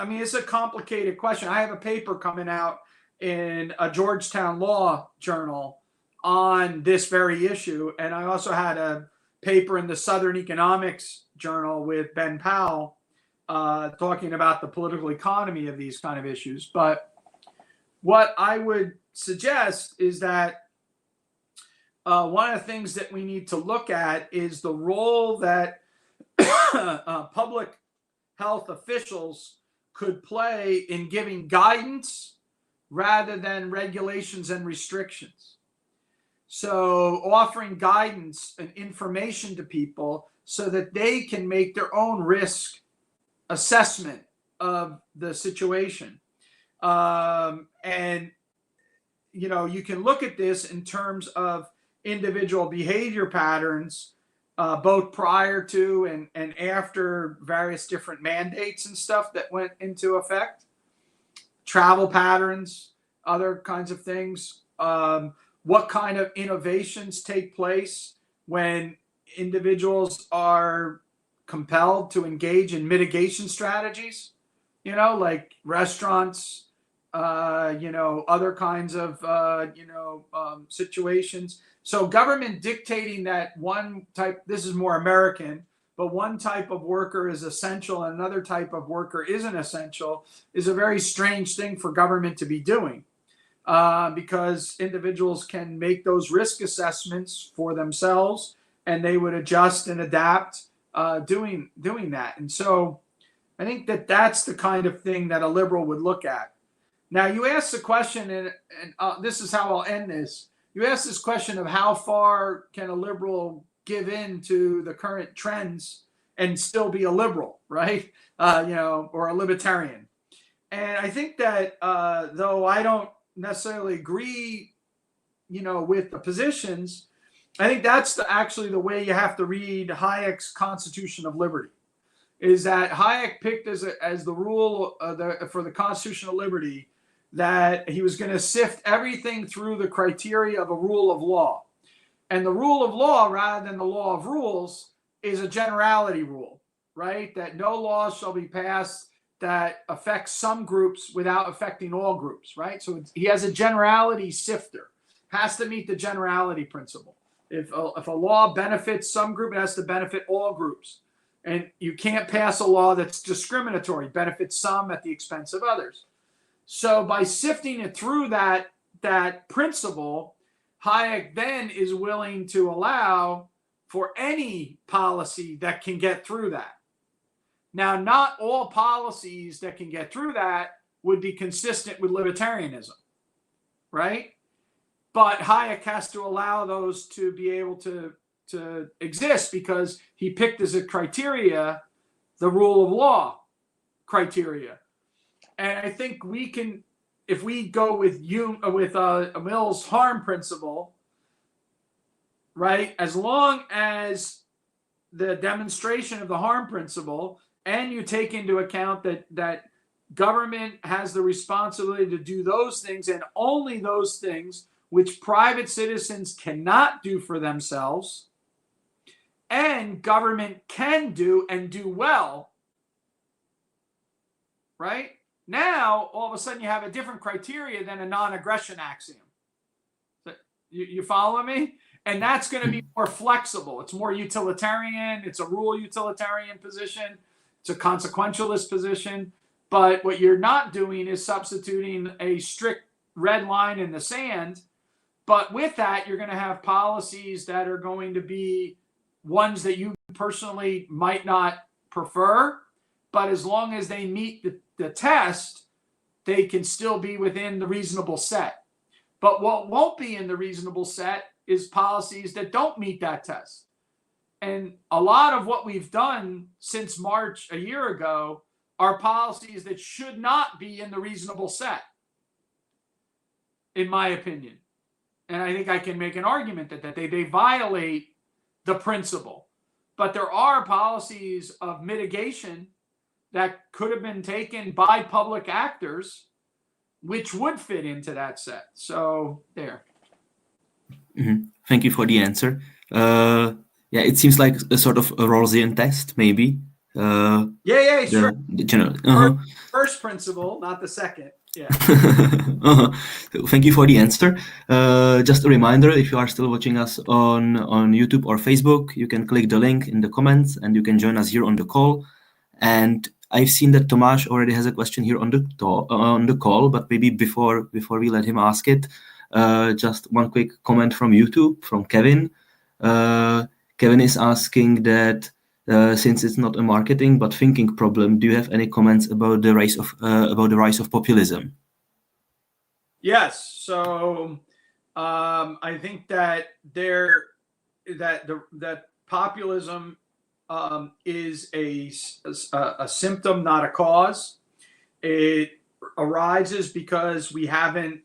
mean, it's a complicated question. I have a paper coming out in a Georgetown Law Journal on this very issue. And I also had a paper in the Southern Economics Journal with Ben Powell talking about the political economy of these kind of issues. But what I would suggest is that one of the things that we need to look at is the role that public health officials could play in giving guidance rather than regulations and restrictions. So offering guidance and information to people so that they can make their own risk assessment of the situation. And, you know, you can look at this in terms of individual behavior patterns, both prior to and after various different mandates and stuff that went into effect, travel patterns, other kinds of things. What kind of innovations take place when individuals are compelled to engage in mitigation strategies, you know, like restaurants, you know, other kinds of, situations. So government dictating that one type, this is more American, but one type of worker is essential and another type of worker isn't essential is a very strange thing for government to be doing. Because individuals can make those risk assessments for themselves and they would adjust and adapt doing that. And so I think that that's the kind of thing that a liberal would look at. Now, you asked the question, and this is how I'll end this. You asked this question of how far can a liberal give in to the current trends and still be a liberal, right? Or a libertarian. And I think that though I don't necessarily agree, with the positions, I think that's actually the way you have to read Hayek's Constitution of Liberty. Is that Hayek picked as the rule for the Constitution of Liberty that he was going to sift everything through the criteria of a rule of law. And the rule of law, rather than the law of rules, is a generality rule, right? That no laws shall be passed that affects some groups without affecting all groups, right? So he has a generality sifter, has to meet the generality principle. If a law benefits some group, it has to benefit all groups. And you can't pass a law that's discriminatory, benefits some at the expense of others. So by sifting it through that principle, Hayek then is willing to allow for any policy that can get through that. Now, not all policies that can get through that would be consistent with libertarianism, right? But Hayek has to allow those to be able to exist because he picked as a criteria the rule of law criteria. And I think we can, if we go with Mill's harm principle, right, as long as the demonstration of the harm principle, and you take into account that government has the responsibility to do those things and only those things which private citizens cannot do for themselves, and government can do and do well, right? Now, all of a sudden, you have a different criteria than a non-aggression axiom. So you follow me? And that's going to be more flexible. It's more utilitarian. It's a rule utilitarian position. It's a consequentialist position. But what you're not doing is substituting a strict red line in the sand. But with that, you're going to have policies that are going to be ones that you personally might not prefer. But as long as they meet the test, they can still be within the reasonable set. But what won't be in the reasonable set is policies that don't meet that test. And a lot of what we've done since March a year ago are policies that should not be in the reasonable set, in my opinion. And I think I can make an argument that they violate the principle. But there are policies of mitigation that could have been taken by public actors, which would fit into that set. So there. Mm-hmm. Thank you for the answer. Yeah, it seems like a sort of a Rawlsian test, maybe. Sure. First principle, not the second. Yeah. Thank you for the answer. Just a reminder, if you are still watching us on YouTube or Facebook, you can click the link in the comments and you can join us here on the call. And I've seen that Tomáš already has a question here on the call, but maybe before we let him ask it, just one quick comment from YouTube, from Kevin. Kevin is asking that since it's not a marketing but thinking problem, do you have any comments about the rise of populism? Yes. So I think that that populism is a symptom, not a cause. It arises because we haven't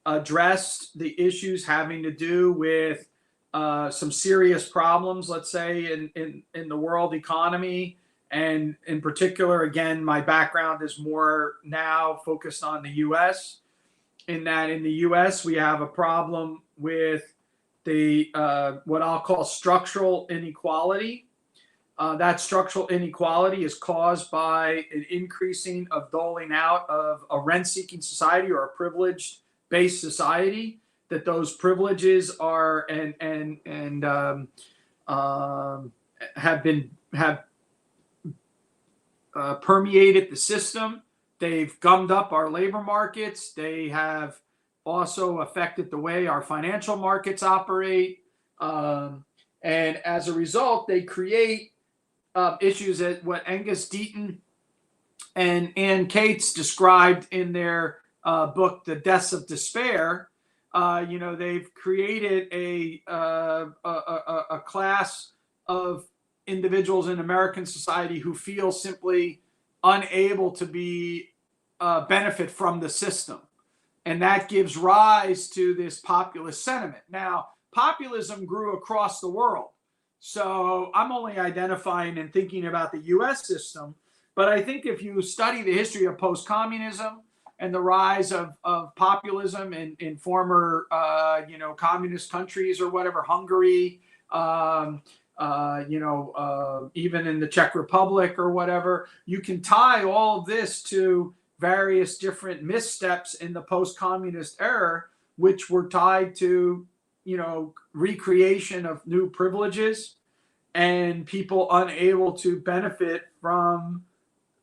addressed the issues having to do with some serious problems, let's say, in the world economy. And in particular, again, my background is more now focused on the U.S. In that in the U.S. we have a problem with the what I'll call structural inequality. That structural inequality is caused by an increasing of doling out of a rent-seeking society or a privilege-based society. That those privileges are have permeated the system. They've gummed up our labor markets. They have also affected the way our financial markets operate. And as a result, they create issues that what Angus Deaton and Ann Cates described in their book, The Deaths of Despair. They've created a class of individuals in American society who feel simply unable to be benefit from the system. And that gives rise to this populist sentiment. Now, populism grew across the world. So I'm only identifying and thinking about the US system. But I think if you study the history of post-communism and the rise of populism in former, communist countries or whatever, Hungary, even in the Czech Republic or whatever, you can tie all of this to various different missteps in the post-communist era, which were tied to, recreation of new privileges and people unable to benefit from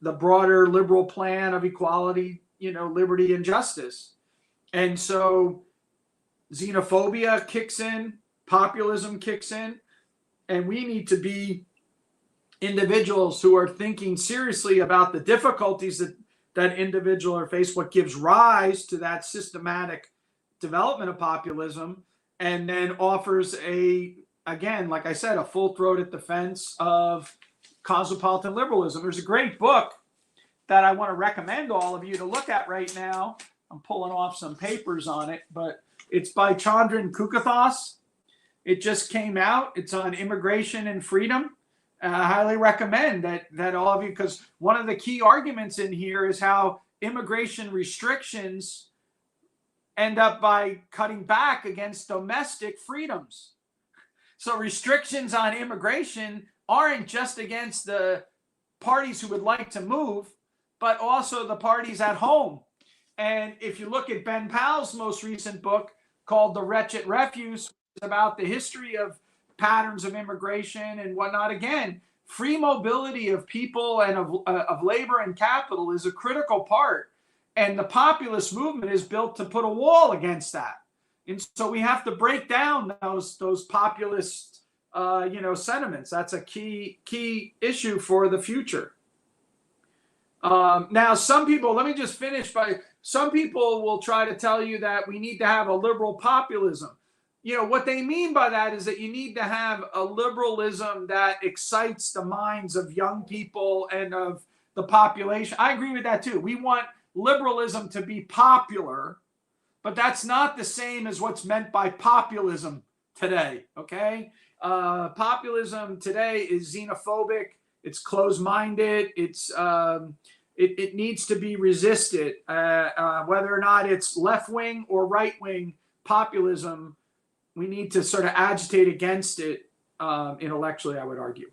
the broader liberal plan of equality, liberty and justice. And so xenophobia kicks in, populism kicks in, and we need to be individuals who are thinking seriously about the difficulties that individual are faced, what gives rise to that systematic development of populism, and then offers again, like I said, a full-throated defense of cosmopolitan liberalism. There's a great book that I want to recommend all of you to look at right now. I'm pulling off some papers on it, but it's by Chandran Kukathas. It just came out. It's on immigration and freedom. I highly recommend that all of you, because one of the key arguments in here is how immigration restrictions end up by cutting back against domestic freedoms. So restrictions on immigration aren't just against the parties who would like to move, but also the parties at home. And if you look at Ben Powell's most recent book called The Wretched Refuse, about the history of patterns of immigration and whatnot, again, free mobility of people and of labor and capital is a critical part. And the populist movement is built to put a wall against that. And so we have to break down those populist sentiments. That's a key issue for the future. Now, some people, let me just finish some people will try to tell you that we need to have a liberal populism. What they mean by that is that you need to have a liberalism that excites the minds of young people and of the population. I agree with that too. We want liberalism to be popular, but that's not the same as what's meant by populism today, okay? Populism today is xenophobic, it's closed-minded, it needs to be resisted, whether or not it's left-wing or right-wing populism. We need to sort of agitate against it intellectually, I would argue.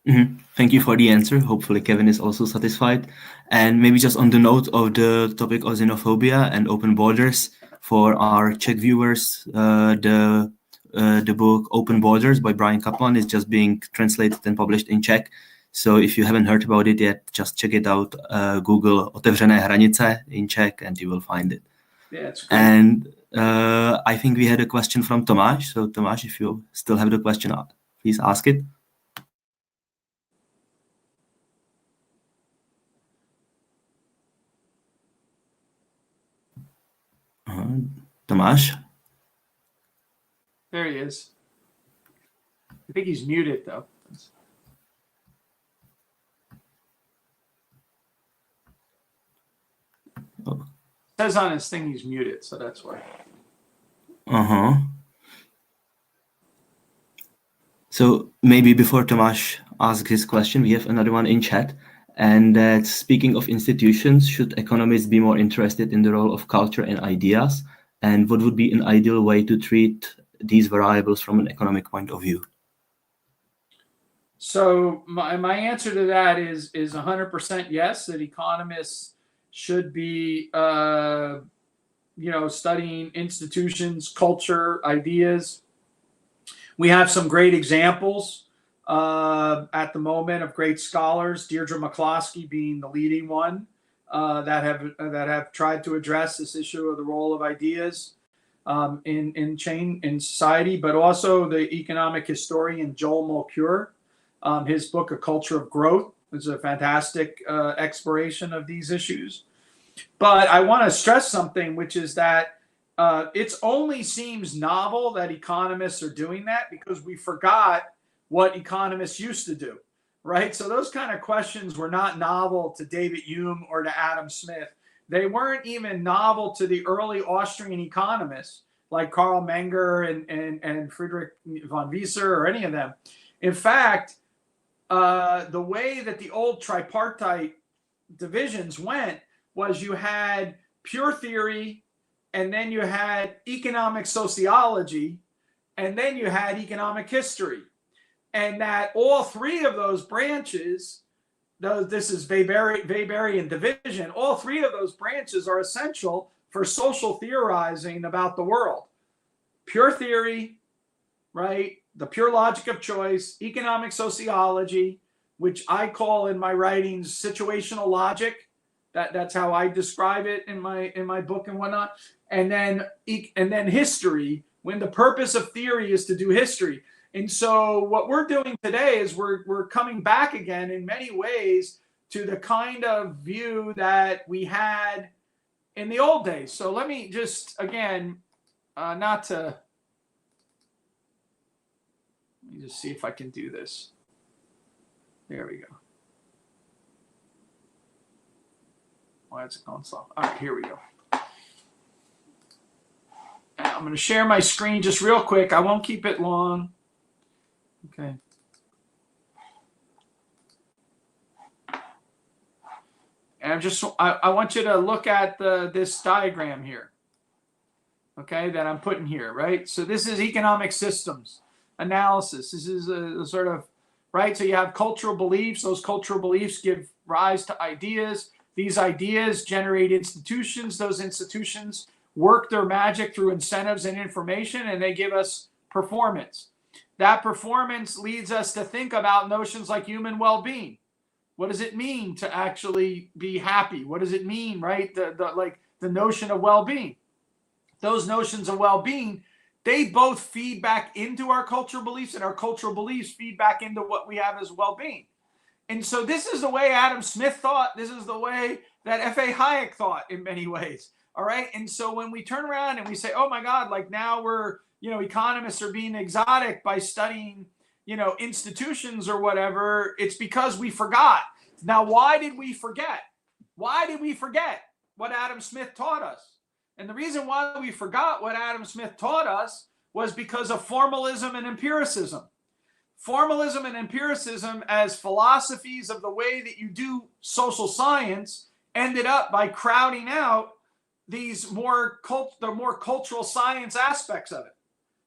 Mm-hmm. Thank you for the answer. Hopefully Kevin is also satisfied. And maybe just on the note of the topic of xenophobia and open borders, for our Czech viewers, the book Open Borders by Brian Kaplan is just being translated and published in Czech. So if you haven't heard about it yet, just check it out. Google Otevřené hranice in Czech and you will find it. Yeah, it's great. And I think we had a question from Tomáš. So Tomáš, if you still have the question, please ask it. Tomáš? There he is. I think he's muted though. Oh. It says on his thing he's muted, so that's why. So maybe before Tomáš asks his question, we have another one in chat. And that's, speaking of institutions, should economists be more interested in the role of culture and ideas? And what would be an ideal way to treat these variables from an economic point of view? So my answer to that is 100% yes, that economists should be studying institutions, culture, ideas. We have some great examples at the moment of great scholars, Deirdre McCloskey being the leading one, that have tried to address this issue of the role of ideas in society, but also the economic historian Joel Mokyr. His book, A Culture of Growth, is a fantastic exploration of these issues. But I want to stress something, which is that it only seems novel that economists are doing that because we forgot what economists used to do, right? So those kind of questions were not novel to David Hume or to Adam Smith. They weren't even novel to the early Austrian economists like Karl Menger and Friedrich von Wieser or any of them. In fact, the way that the old tripartite divisions went was you had pure theory, and then you had economic sociology, and then you had economic history. And that all three of those branches, this is Weberian division, all three of those branches are essential for social theorizing about the world. Pure theory, right? The pure logic of choice, economic sociology, which I call in my writings situational logic. That's how I describe it in my book and whatnot. And then history, when the purpose of theory is to do history. And so what we're doing today is we're coming back again in many ways to the kind of view that we had in the old days. So let me just, again, let me just see if I can do this. There we go. Why is it going slow? All right, here we go. I'm going to share my screen just real quick. I won't keep it long. Okay. And I want you to look at this diagram here. Okay, that I'm putting here, right? So this is economic systems analysis. This is a sort of, right? So you have cultural beliefs. Those cultural beliefs give rise to ideas. These ideas generate institutions. Those institutions work their magic through incentives and information, and they give us performance. That performance leads us to think about notions like human well-being. What does it mean to actually be happy? What does it mean, right? The notion of well-being. Those notions of well-being, they both feed back into our cultural beliefs, and our cultural beliefs feed back into what we have as well-being. And so this is the way Adam Smith thought. This is the way that F.A. Hayek thought in many ways. All right. And so when we turn around and we say, oh my God, like now we're, economists are being exotic by studying, institutions or whatever, it's because we forgot. Now, why did we forget? Why did we forget what Adam Smith taught us? And the reason why we forgot what Adam Smith taught us was because of formalism and empiricism. Formalism and empiricism as philosophies of the way that you do social science ended up by crowding out these the more cultural science aspects of it,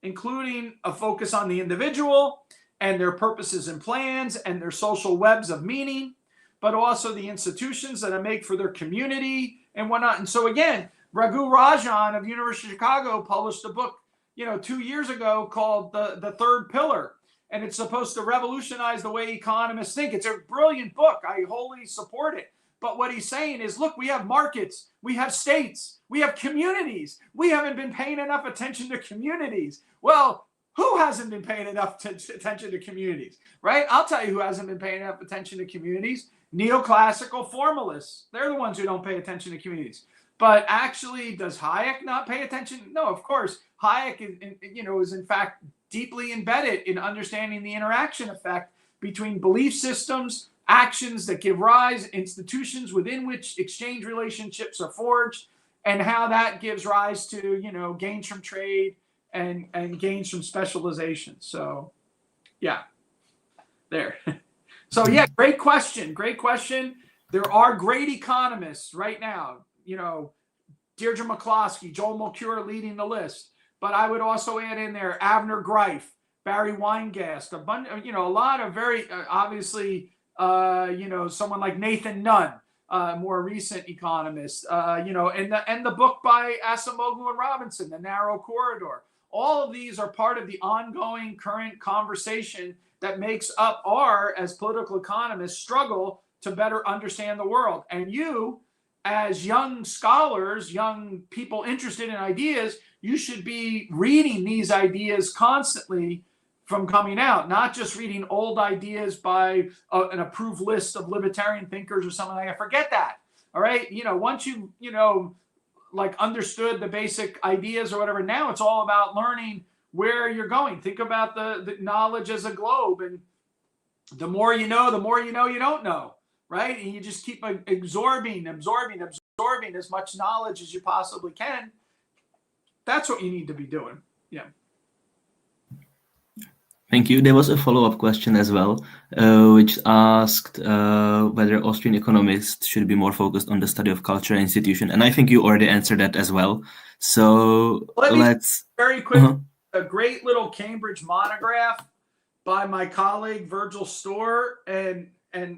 including a focus on the individual and their purposes and plans and their social webs of meaning, but also the institutions that make for their community and whatnot. And so again, Raghu Rajan of University of Chicago published a book, 2 years ago called The Third Pillar. And it's supposed to revolutionize the way economists think. It's a brilliant book. I wholly support it. But what he's saying is, look, we have markets, we have states, we have communities. We haven't been paying enough attention to communities. Well, who hasn't been paying enough attention to communities, right? I'll tell you who hasn't been paying enough attention to communities. Neoclassical formalists. They're the ones who don't pay attention to communities. But actually, does Hayek not pay attention? No, of course. Hayek is in fact deeply embedded in understanding the interaction effect between belief systems, actions that give rise, institutions within which exchange relationships are forged, and how that gives rise to, gains from trade and gains from specialization. So, yeah, there. So, yeah, great question. Great question. There are great economists right now, Deirdre McCloskey, Joel Mulcair leading the list. But I would also add in there Avner Greif, Barry Weingast, a lot of very obviously, someone like Nathan Nunn, more recent economist, and the book by Acemoglu and Robinson, The Narrow Corridor. All of these are part of the ongoing current conversation that makes up our, as political economists, struggle to better understand the world. And you, as young scholars, young people interested in ideas, you should be reading these ideas constantly from coming out, not just reading old ideas by an approved list of libertarian thinkers or something like that. Forget that. All right. Once you, understood the basic ideas or whatever, now it's all about learning where you're going. Think about the knowledge as a globe. And the more you know you don't know. Right. And you just keep absorbing as much knowledge as you possibly can. That's what you need to be doing. Yeah. Thank you. There was a follow-up question as well, which asked whether Austrian economists should be more focused on the study of culture and institution. And I think you already answered that as well. So let's very quick. A great little Cambridge monograph by my colleague Virgil Storr and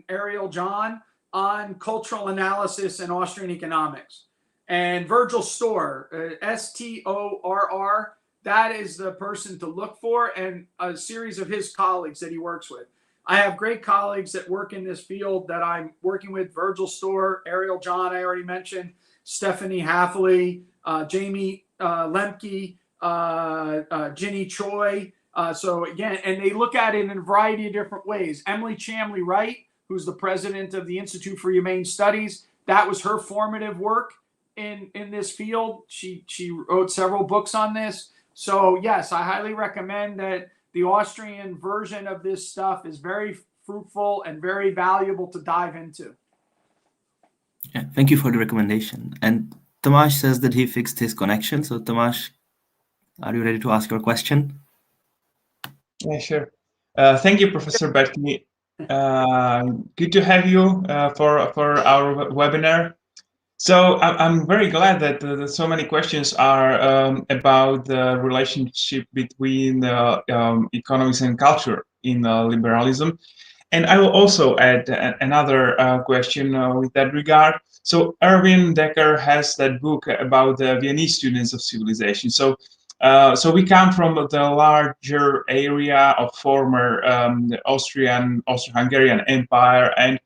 Ariel John on cultural analysis in Austrian economics. And Virgil Storr, Storr, that is the person to look for, and a series of his colleagues that he works with. I have great colleagues that work in this field that I'm working with: Virgil Storr, Ariel John, I already mentioned, Stephanie Hathaway, Jamie Lemke, Ginny Choi. So again, and they look at it in a variety of different ways. Emily Chamley Wright, who's the president of the Institute for Humane Studies, that was her formative work in this field. She wrote several books on this. So yes, I highly recommend that. The Austrian version of this stuff is very fruitful and very valuable to dive into. Yeah, thank you for the recommendation. And Tomáš says that he fixed his connection. So Tomáš, are you ready to ask your question? Yeah, sure. Thank you, Professor Boettke. Good to have you for our webinar. So I'm very glad that so many questions are about the relationship between economics and culture in liberalism. And I will also add another question with that regard. So Erwin Decker has that book about the Viennese students of civilization. So we come from the larger area of former Austro-Hungarian Empire, and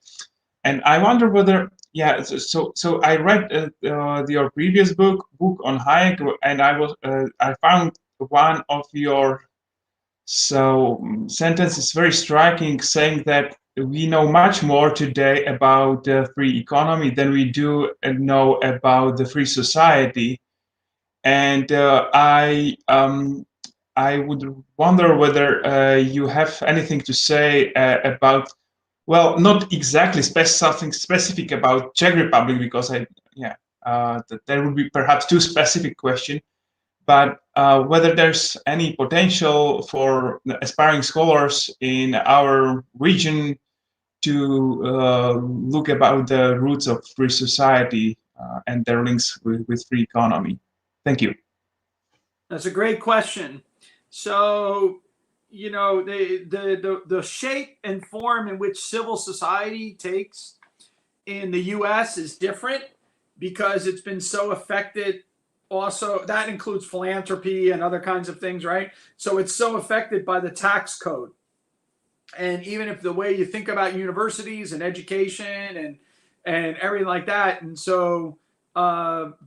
I wonder whether, yeah. So I read your previous book on Hayek, and I found one of your sentences very striking, saying that we know much more today about the free economy than we do know about the free society. And I would wonder whether you have anything to say about, well, not exactly something specific about Czech Republic, because that would be perhaps too specific question, but whether there's any potential for aspiring scholars in our region to look about the roots of free society and their links with free economy. Thank you. That's a great question. So, you know, the shape and form in which civil society takes in the US is different because it's been so affected. Also, that includes philanthropy and other kinds of things, right? So it's so affected by the tax code. And even if the way you think about universities and education and everything like that. And so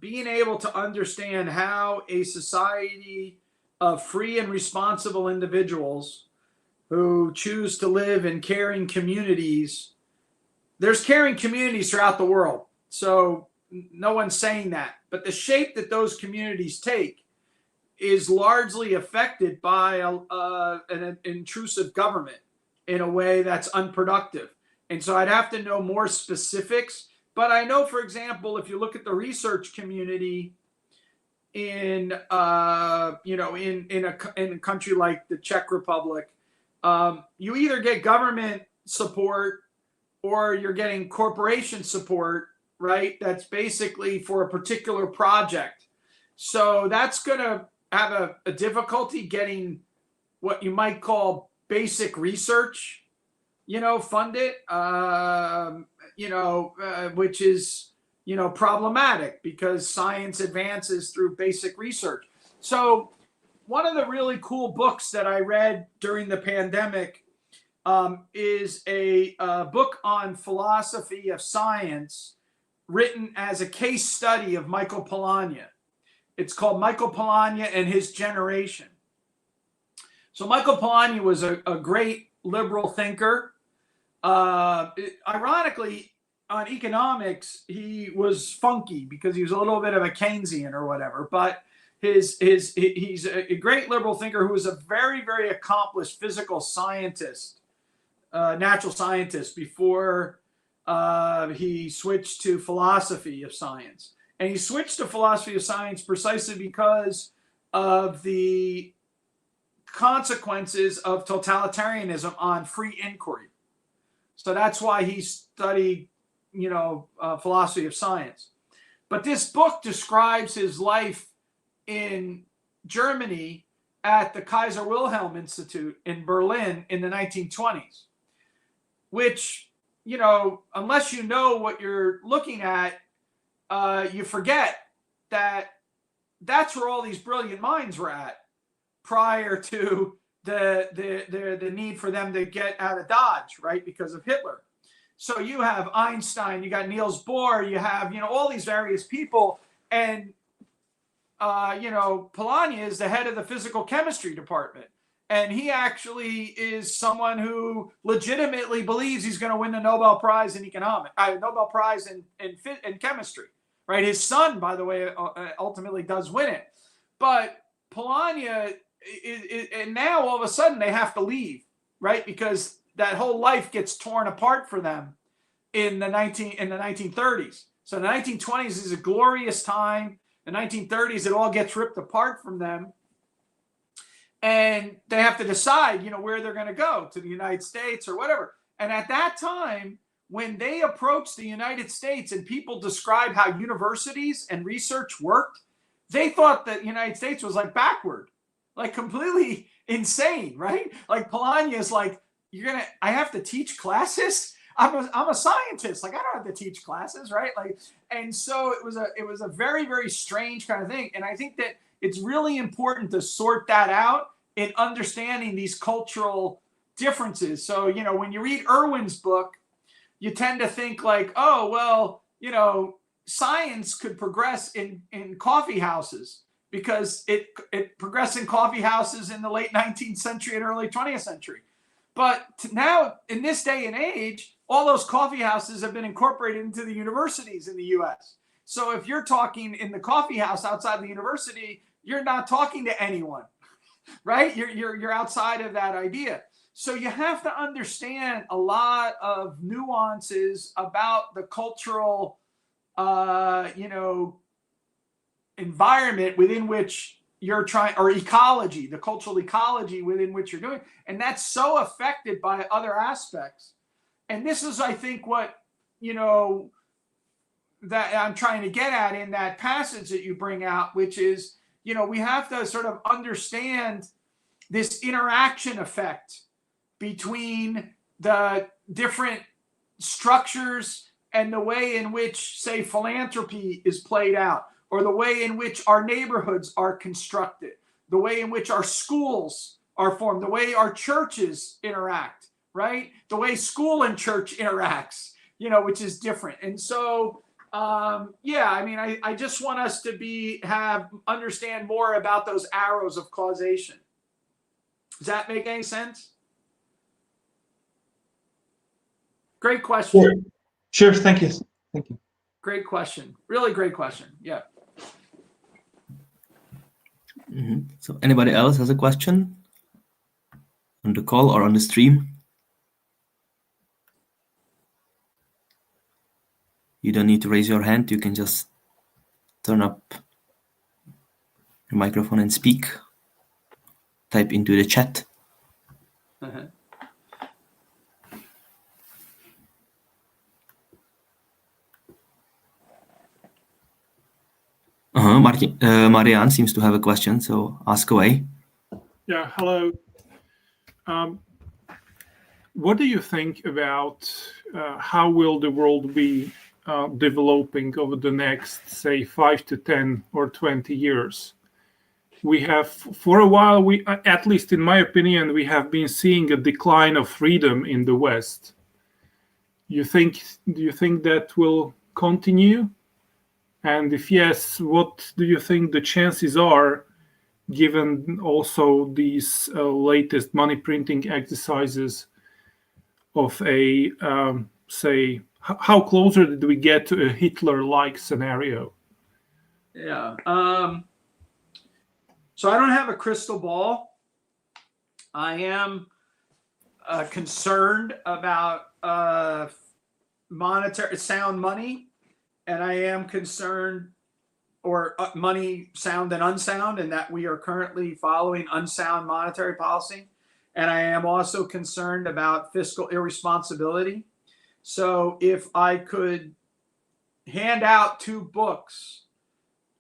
being able to understand how a society of free and responsible individuals who choose to live in caring communities, there's caring communities throughout the world. So no one's saying that. But the shape that those communities take is largely affected by an intrusive government in a way that's unproductive. And so I'd have to know more specifics. But I know, for example, if you look at the research community in in a country like the Czech Republic, you either get government support or you're getting corporation support, right? That's basically for a particular project. So that's going to have a difficulty getting what you might call basic research, funded, which is, problematic because science advances through basic research. So one of the really cool books that I read during the pandemic is a book on philosophy of science written as a case study of Michael Polanyi. It's called Michael Polanyi and His Generation. So Michael Polanyi was a great liberal thinker. Ironically, on economics, he was funky because he was a little bit of a Keynesian or whatever. But he's a great liberal thinker who was a very, very accomplished physical scientist, natural scientist, before he switched to philosophy of science. And he switched to philosophy of science precisely because of the consequences of totalitarianism on free inquiry. So that's why he studied, philosophy of science. But this book describes his life in Germany at the Kaiser Wilhelm Institute in Berlin in the 1920s, which, unless you know what you're looking at, you forget that that's where all these brilliant minds were at prior to the need for them to get out of Dodge, right, because of Hitler. So you have Einstein, you got Niels Bohr, you have, all these various people, and Polanyi is the head of the physical chemistry department, and he actually is someone who legitimately believes he's going to win the Nobel Prize in Nobel Prize in chemistry, right? His son, by the way, ultimately does win it, but Polanyi and now all of a sudden they have to leave, right? Because that whole life gets torn apart for them in the 1930s. So the 1920s is a glorious time. The 1930s, it all gets ripped apart from them. And they have to decide, where they're going to go, to the United States or whatever. And at that time, when they approached the United States and people described how universities and research worked, they thought that the United States was like backward, like completely insane, right? Like Polanyi is like, I have to teach classes. I'm a scientist. Like, I don't have to teach classes, right? Like, and so it was a very, very strange kind of thing. And I think that it's really important to sort that out in understanding these cultural differences. So, when you read Irwin's book, you tend to think like, oh, well, science could progress in coffee houses because it progressed in coffee houses in the late 19th century and early 20th century. But now, in this day and age, all those coffee houses have been incorporated into the universities in the U.S. So if you're talking in the coffee house outside the university, you're not talking to anyone, right? You're outside of that idea. So you have to understand a lot of nuances about the cultural, environment within which you're trying, or ecology, the cultural ecology within which you're doing. And that's so affected by other aspects. And this is, I think, what, that I'm trying to get at in that passage that you bring out, which is, we have to sort of understand this interaction effect between the different structures and the way in which, say, philanthropy is played out, or the way in which our neighborhoods are constructed, the way in which our schools are formed, the way our churches interact, right? The way school and church interacts, which is different. And so, I just want us to understand more about those arrows of causation. Does that make any sense? Great question. Sure. Thank you. Great question. Really great question. Yeah. Mm-hmm. So anybody else has a question on the call or on the stream? You don't need to raise your hand. You can just turn up your microphone and speak. Type into the chat. Uh-huh. Marianne seems to have a question, so ask away. Yeah, hello. What do you think about how will the world be developing over the next, say, 5 to 10 or 20 years? We have, for a while, at least in my opinion, we have been seeing a decline of freedom in the West. Do you think that will continue? And if yes, what do you think the chances are, given also these latest money printing exercises of a, say, how closer did we get to a Hitler-like scenario? Yeah. So I don't have a crystal ball. I am concerned about monetary sound money. And I am concerned, or money sound and unsound, and that we are currently following unsound monetary policy. And I am also concerned about fiscal irresponsibility. So if I could hand out 2 books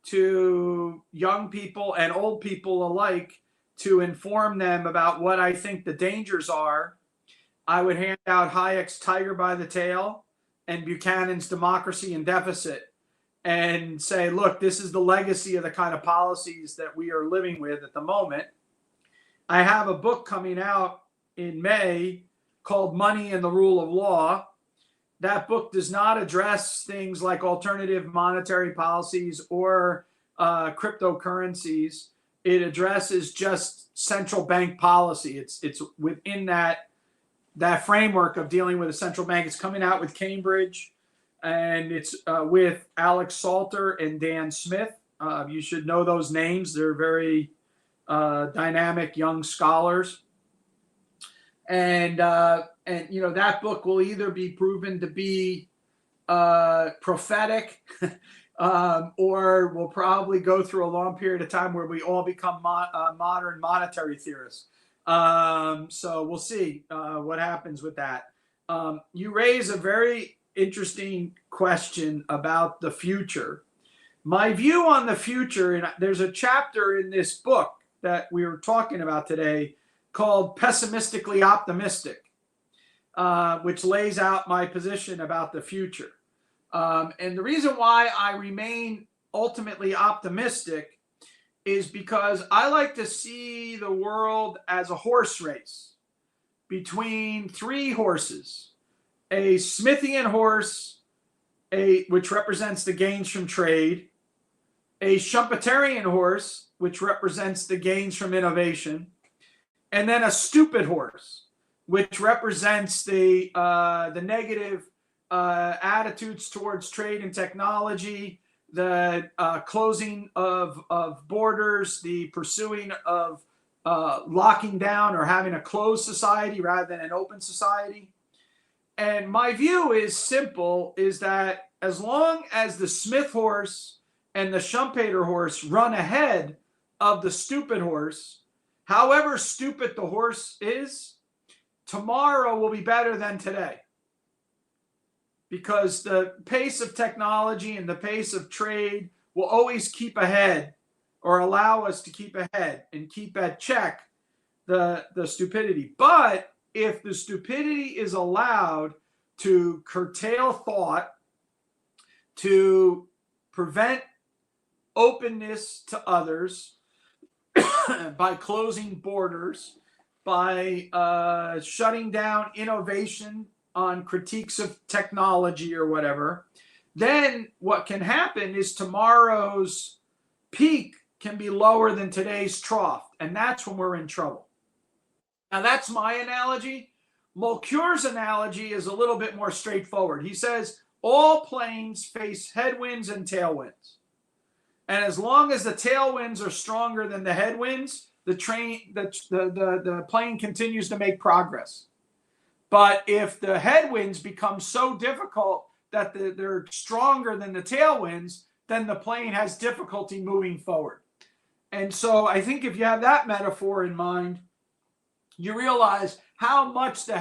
to young people and old people alike to inform them about what I think the dangers are, I would hand out Hayek's Tiger by the Tail and Buchanan's Democracy in Deficit, and say, look, this is the legacy of the kind of policies that we are living with at the moment. I have a book coming out in May called Money and the Rule of Law. That book does not address things like alternative monetary policies or cryptocurrencies. It addresses just central bank policy. It's within that framework of dealing with a central bank. It's coming out with Cambridge, and it's with Alex Salter and Dan Smith. You should know those names. They're very dynamic young scholars. And that book will either be proven to be prophetic or will probably go through a long period of time where we all become modern monetary theorists. So we'll see what happens with that. You raise a very interesting question about the future. My view on the future, and there's a chapter in this book that we were talking about today called Pessimistically Optimistic, which lays out my position about the future. And the reason why I remain ultimately optimistic is because I like to see the world as a horse race between three horses: a Smithian horse, which represents the gains from trade; a Schumpeterian horse, which represents the gains from innovation; and then a stupid horse, which represents the negative attitudes towards trade and technology, the closing of borders, the pursuing of locking down or having a closed society rather than an open society. And my view is simple, is that as long as the Smith horse and the Schumpeter horse run ahead of the stupid horse, however stupid the horse is, tomorrow will be better than today. Because the pace of technology and the pace of trade will always keep ahead, or allow us to keep ahead and keep at check the stupidity. But if the stupidity is allowed to curtail thought, to prevent openness to others by closing borders, by shutting down innovation on critiques of technology or whatever, then what can happen is tomorrow's peak can be lower than today's trough, and that's when we're in trouble. Now, that's my analogy. Mulcure's analogy is a little bit more straightforward. He says all planes face headwinds and tailwinds, and as long as the tailwinds are stronger than the headwinds, the plane continues to make progress. But if the headwinds become so difficult that they're stronger than the tailwinds, then the plane has difficulty moving forward. And so I think if you have that metaphor in mind, you realize how much the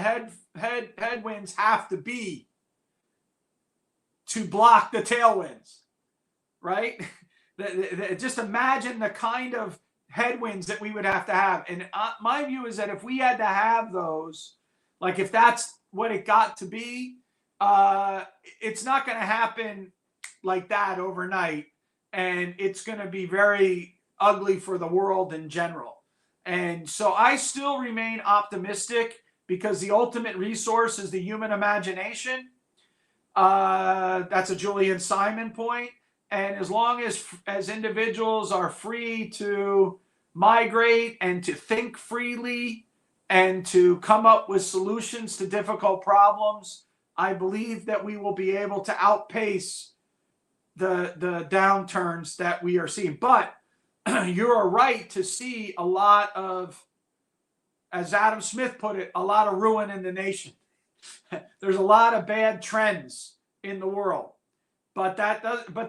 headwinds have to be to block the tailwinds, right? Just imagine the kind of headwinds that we would have to have. And my view is that if we had to have those, like if that's what it got to be, it's not going to happen like that overnight. And it's going to be very ugly for the world in general. And so I still remain optimistic because the ultimate resource is the human imagination. That's a Julian Simon point. And as long as individuals are free to migrate and to think freely and to come up with solutions to difficult problems, I believe that we will be able to outpace the downturns that we are seeing. But you're right to see a lot of, as Adam Smith put it, a lot of ruin in the nation. There's a lot of bad trends in the world, but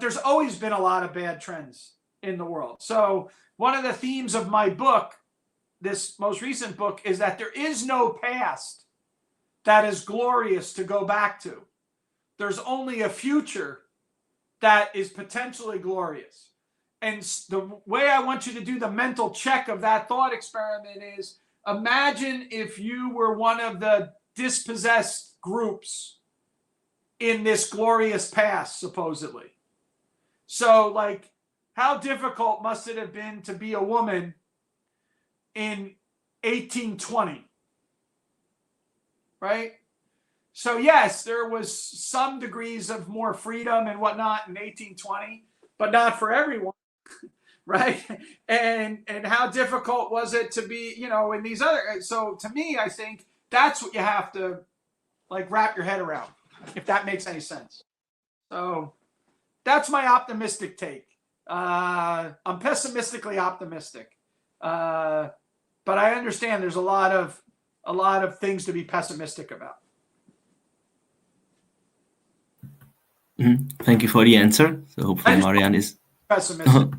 there's always been a lot of bad trends in the world. So one of the themes of my book, this most recent book, is that there is no past that is glorious to go back to. There's only a future that is potentially glorious. And the way I want you to do the mental check of that thought experiment is, imagine if you were one of the dispossessed groups in this glorious past, supposedly. So, like, how difficult must it have been to be a woman in 1820, right? So yes, there was some degrees of more freedom and whatnot in 1820, but not for everyone, right? And how difficult was it to be, you know, in these other, so to me, I think that's what you have to like wrap your head around, if that makes any sense. So that's my optimistic take. I'm pessimistically optimistic, but I understand there's a lot of things to be pessimistic about. Thank you for the answer. So hopefully Marianne is pessimistic.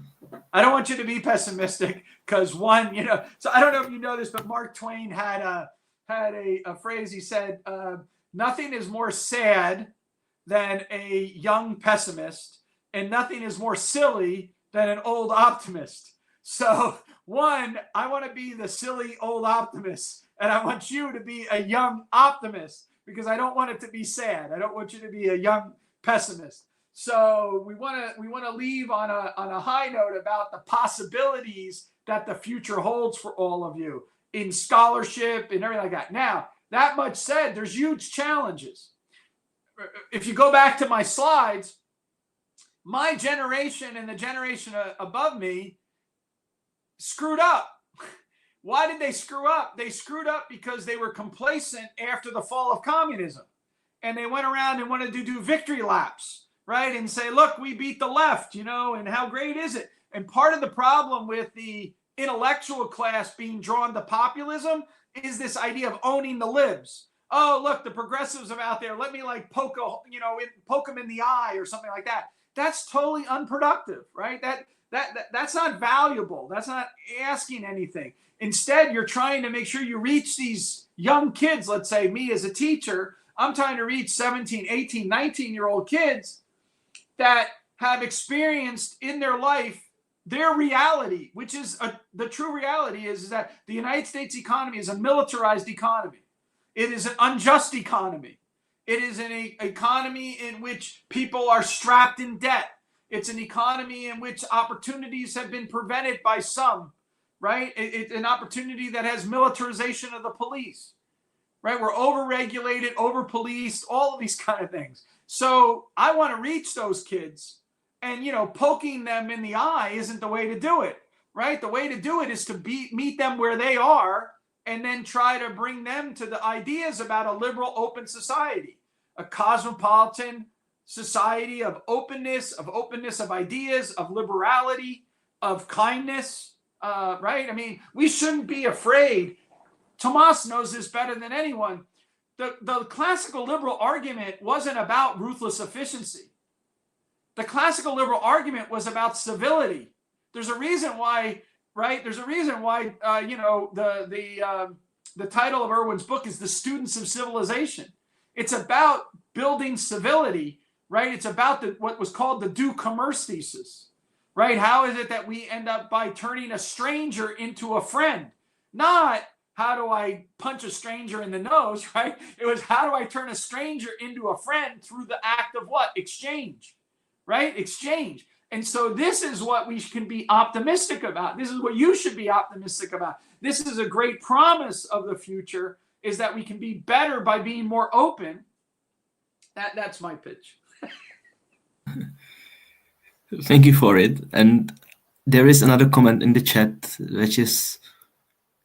I don't want you to be pessimistic because one, you know, so I don't know if you know this, but Mark Twain had a phrase. He said, nothing is more sad than a young pessimist, and nothing is more silly than an old optimist. So one, I want to be the silly old optimist, and I want you to be a young optimist because I don't want it to be sad. I don't want you to be a young pessimist. So we want to leave on a high note about the possibilities that the future holds for all of you in scholarship and everything like that. Now, that much said, there's huge challenges. If you go back to my slides, my generation and the generation above me screwed up. Why did they screw up? They screwed up because they were complacent after the fall of communism. And they went around and wanted to do victory laps, right? And say, look, we beat the left, you know, and how great is it? And part of the problem with the intellectual class being drawn to populism is this idea of owning the libs. Oh, look, the progressives are out there. Let me like poke them in the eye or something like that. That's totally unproductive, right? That's not valuable. That's not asking anything. Instead, you're trying to make sure you reach these young kids. Let's say me as a teacher, I'm trying to reach 17, 18, 19-year-old kids that have experienced in their life their reality, which is the true reality is that the United States economy is a militarized economy. It is an unjust economy. It is an economy in which people are strapped in debt. It's an economy in which opportunities have been prevented by some, right? It's an opportunity that has militarization of the police, right? We're overregulated, overpoliced, all of these kind of things. So I want to reach those kids, and, you know, poking them in the eye isn't the way to do it, right? The way to do it is to meet them where they are and then try to bring them to the ideas about a liberal, open society, a cosmopolitan society of openness of ideas, of liberality, of kindness, right? I mean, we shouldn't be afraid. Tomas knows this better than anyone. The classical liberal argument wasn't about ruthless efficiency. The classical liberal argument was about civility. There's a reason why, right? There's a reason why, the title of Irwin's book is The Students of Civilization. It's about building civility, right? It's about what was called the due commerce thesis, right? How is it that we end up by turning a stranger into a friend? Not how do I punch a stranger in the nose, right? It was how do I turn a stranger into a friend through the act of what? Exchange, right? Exchange. And so this is what we can be optimistic about. This is what you should be optimistic about. This is a great promise of the future, is that we can be better by being more open. That's my pitch. Thank you for it. And there is another comment in the chat, which is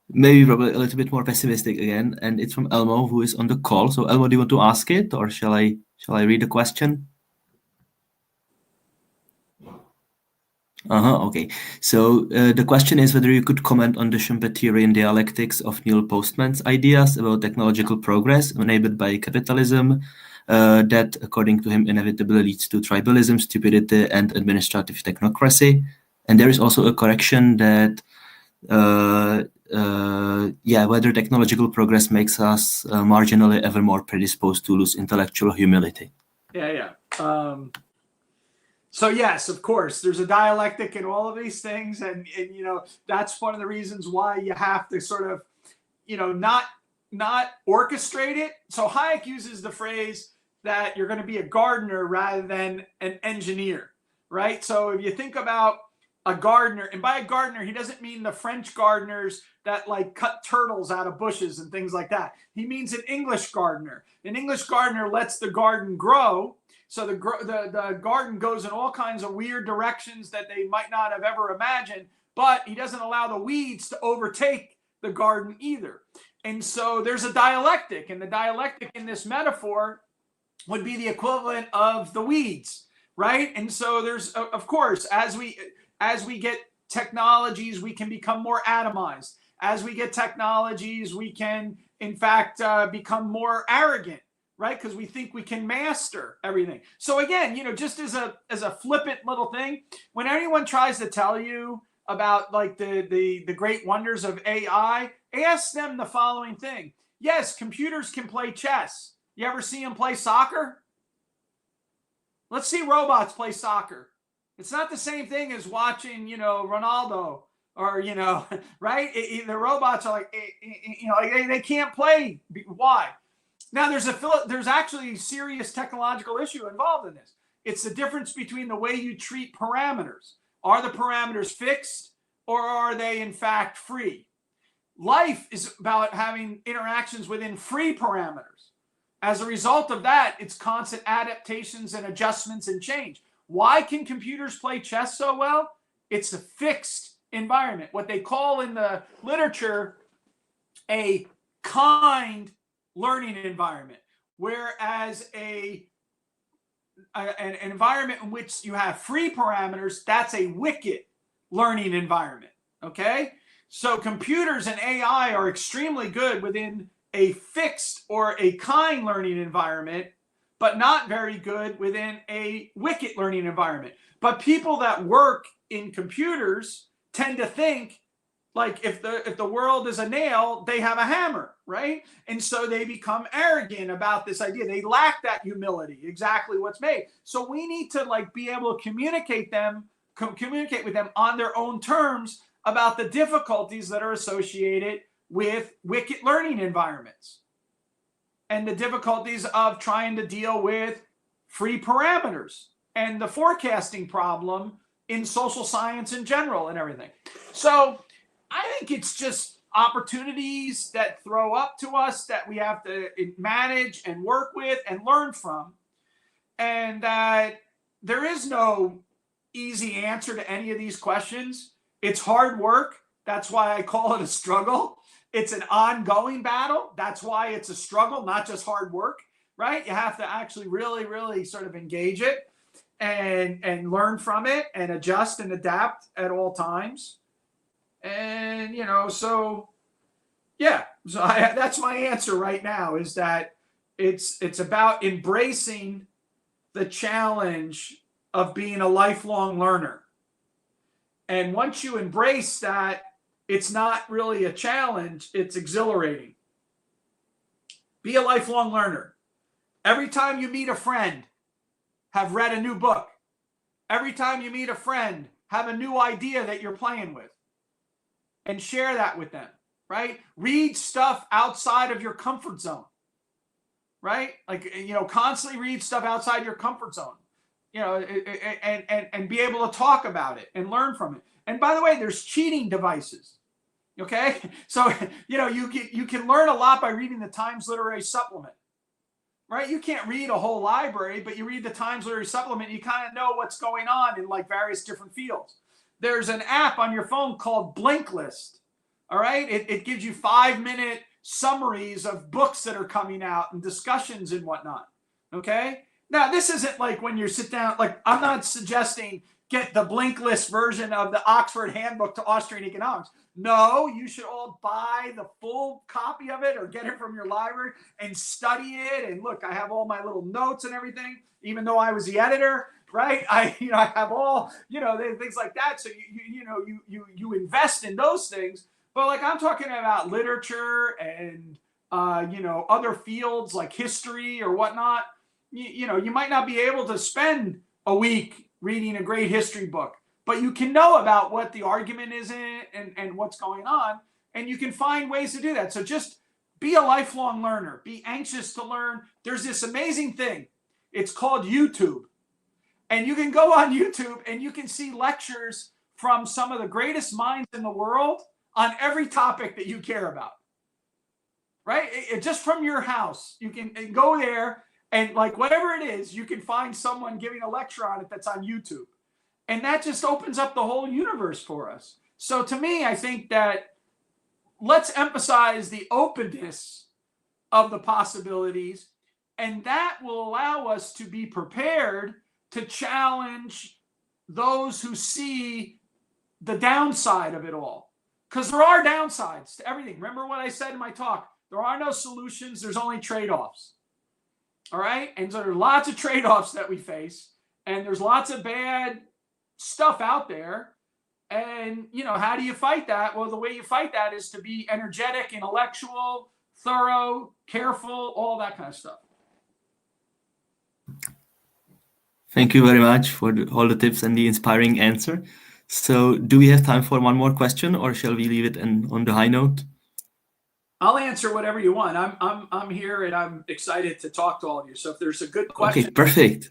maybe probably a little bit more pessimistic again, and it's from Elmo, who is on the call. So Elmo, do you want to ask it, or shall I read the question? Okay. So the question is whether you could comment on the Schumpeterian dialectics of Neil Postman's ideas about technological progress enabled by capitalism, that, according to him, inevitably leads to tribalism, stupidity, and administrative technocracy. And there is also a correction that, whether technological progress makes us marginally ever more predisposed to lose intellectual humility. Yeah. So yes, of course, there's a dialectic in all of these things, and you know that's one of the reasons why you have to sort of, you know, not orchestrate it. So Hayek uses the phrase that you're going to be a gardener rather than an engineer, right? So if you think about a gardener, and by a gardener, he doesn't mean the French gardeners that like cut turtles out of bushes and things like that. He means an English gardener. An English gardener lets the garden grow. So the garden goes in all kinds of weird directions that they might not have ever imagined, but he doesn't allow the weeds to overtake the garden either. And so there's a dialectic, and the dialectic in this metaphor would be the equivalent of the weeds, right? And so there's, of course, as we get technologies, we can become more atomized. As we get technologies, we can, in fact, become more arrogant, right? Because we think we can master everything. So again, just as a flippant little thing, when anyone tries to tell you about like the great wonders of AI, ask them the following thing. Yes, computers can play chess. You ever see them play soccer? Let's see robots play soccer. It's not the same thing as watching, Ronaldo or, right? The robots are like, they can't play. Why? Now, there's actually a serious technological issue involved in this. It's the difference between the way you treat parameters. Are the parameters fixed or are they, in fact, free? Life is about having interactions within free parameters. As a result of that, it's constant adaptations and adjustments and change. Why can computers play chess so well? It's a fixed environment, what they call in the literature a kind learning environment, whereas an environment in which you have free parameters, that's a wicked learning environment, okay? So computers and AI are extremely good within a fixed or a kind learning environment, but not very good within a wicked learning environment. But people that work in computers tend to think like if the world is a nail, they have a hammer, right? And so they become arrogant about this idea. They lack that humility, exactly what's made. So we need to like be able to communicate with them on their own terms about the difficulties that are associated with wicked learning environments and the difficulties of trying to deal with free parameters and the forecasting problem in social science in general and everything. So I think it's just opportunities that throw up to us that we have to manage and work with and learn from. And that there is no easy answer to any of these questions. It's hard work. That's why I call it a struggle. It's an ongoing battle. That's why it's a struggle, not just hard work, right? You have to actually really, really sort of engage it and learn from it and adjust and adapt at all times. And, so that's my answer right now, is that it's about embracing the challenge of being a lifelong learner. And once you embrace that, it's not really a challenge, it's exhilarating. Be a lifelong learner. Every time you meet a friend, have read a new book. Every time you meet a friend, have a new idea that you're playing with and share that with them, right? Read stuff outside of your comfort zone, right? Like, constantly read stuff outside your comfort zone, and be able to talk about it and learn from it. And by the way, there's cheating devices. Okay, so you can learn a lot by reading the Times Literary Supplement, right? You can't read a whole library, but you read the Times Literary Supplement, you kind of know what's going on in like various different fields. There's an app on your phone called Blinkist. All right, it gives you 5-minute summaries of books that are coming out and discussions and whatnot. Okay, now this isn't like when you sit down. Like, I'm not suggesting get the Blinkist version of the Oxford Handbook to Austrian Economics. No, you should all buy the full copy of it or get it from your library and study it. And look, I have all my little notes and everything, even though I was the editor, right? I have all, things like that. So you invest in those things. But like, I'm talking about literature and, other fields like history or whatnot. You might not be able to spend a week reading a great history book, but you can know about what the argument is in it and what's going on, and you can find ways to do that. So just be a lifelong learner. Be anxious to learn. There's this amazing thing. It's called YouTube. And you can go on YouTube and you can see lectures from some of the greatest minds in the world on every topic that you care about. Right? Just from your house, you can go there and like whatever it is, you can find someone giving a lecture on it that's on YouTube. And that just opens up the whole universe for us. So to me, I think that let's emphasize the openness of the possibilities, and that will allow us to be prepared to challenge those who see the downside of it all. Because there are downsides to everything. Remember what I said in my talk? There are no solutions. There's only trade-offs. All right? And so there are lots of trade-offs that we face, and there's lots of bad stuff out there. And, you know, how do you fight that? Well, the way you fight that is to be energetic, intellectual, thorough, careful, all that kind of stuff. Thank you very much for all the tips and the inspiring answer. So do we have time for one more question, or shall we leave it on the high note? I'll answer whatever you want. I'm here and I'm excited to talk to all of you. So if there's a good question. Okay, perfect.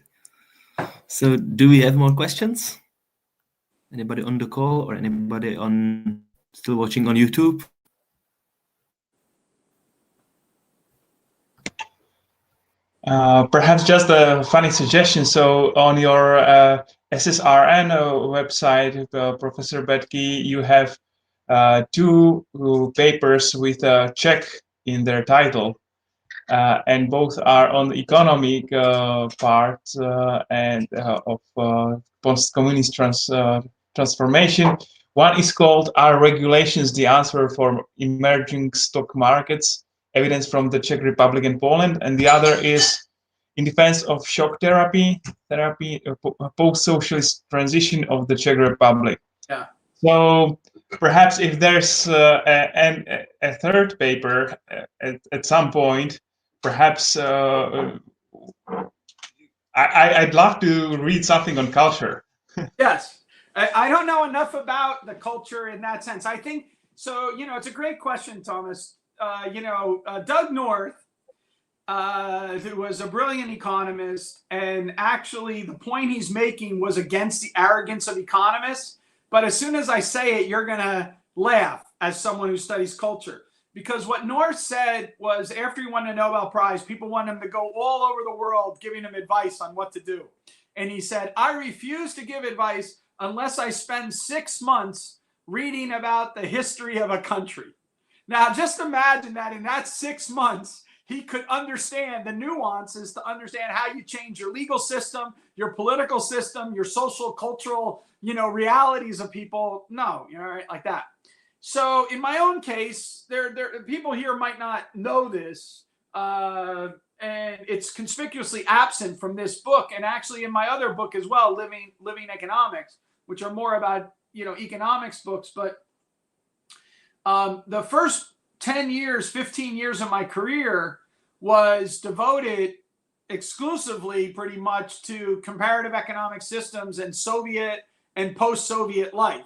So do we have more questions? Anybody on the call or anybody still watching on YouTube? Perhaps just a funny suggestion. So on your SSRN website, Professor Boettke, you have two papers with Czech in their title, and both are on the economic part and of post-communist transformation. One is called "Are Regulations the Answer for Emerging Stock Markets? Evidence from the Czech Republic and Poland," and the other is "In Defense of Shock Therapy, Post-Socialist Transition of the Czech Republic." Yeah. So perhaps if there's a third paper at some point, perhaps I'd love to read something on culture. Yes. I don't know enough about the culture in that sense. I think, so, you know, it's a great question, Thomas. Doug North, who was a brilliant economist, and actually the point he's making was against the arrogance of economists. But as soon as I say it, you're going to laugh as someone who studies culture. Because what North said was after he won the Nobel Prize, people want him to go all over the world giving him advice on what to do. And he said, I refuse to give advice unless I spend 6 months reading about the history of a country. Now, just imagine that in that 6 months, he could understand the nuances to understand how you change your legal system, your political system, your social, cultural, realities of people. No, right, like that. So in my own case, there people here might not know this, and it's conspicuously absent from this book, and actually in my other book as well, Living Economics, which are more about economics books. But the first 10 years, 15 years of my career was devoted exclusively pretty much to comparative economic systems and Soviet and post-Soviet life.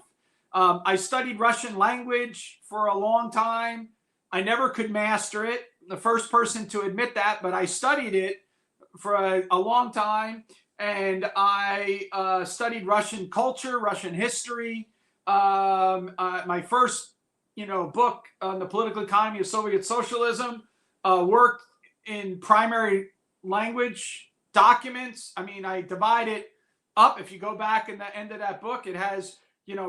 I studied Russian language for a long time. I never could master it. The first person to admit that, but I studied it for a long time. And I studied Russian culture, Russian history. My first book on the political economy of Soviet socialism worked in primary language documents. I mean, I divide it up. If you go back in the end of that book, it has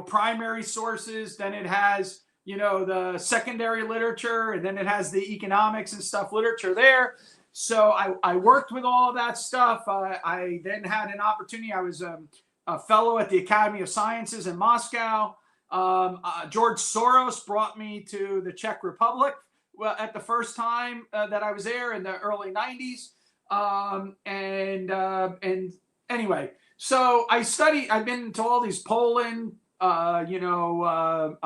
primary sources, then it has the secondary literature, and then it has the economics and stuff literature there. So I worked with all of that stuff. I then had an opportunity. I was a fellow at the Academy of Sciences in Moscow. George Soros brought me to the Czech Republic at the first time that I was there in the early 90s. And anyway, so I've been to all these Poland,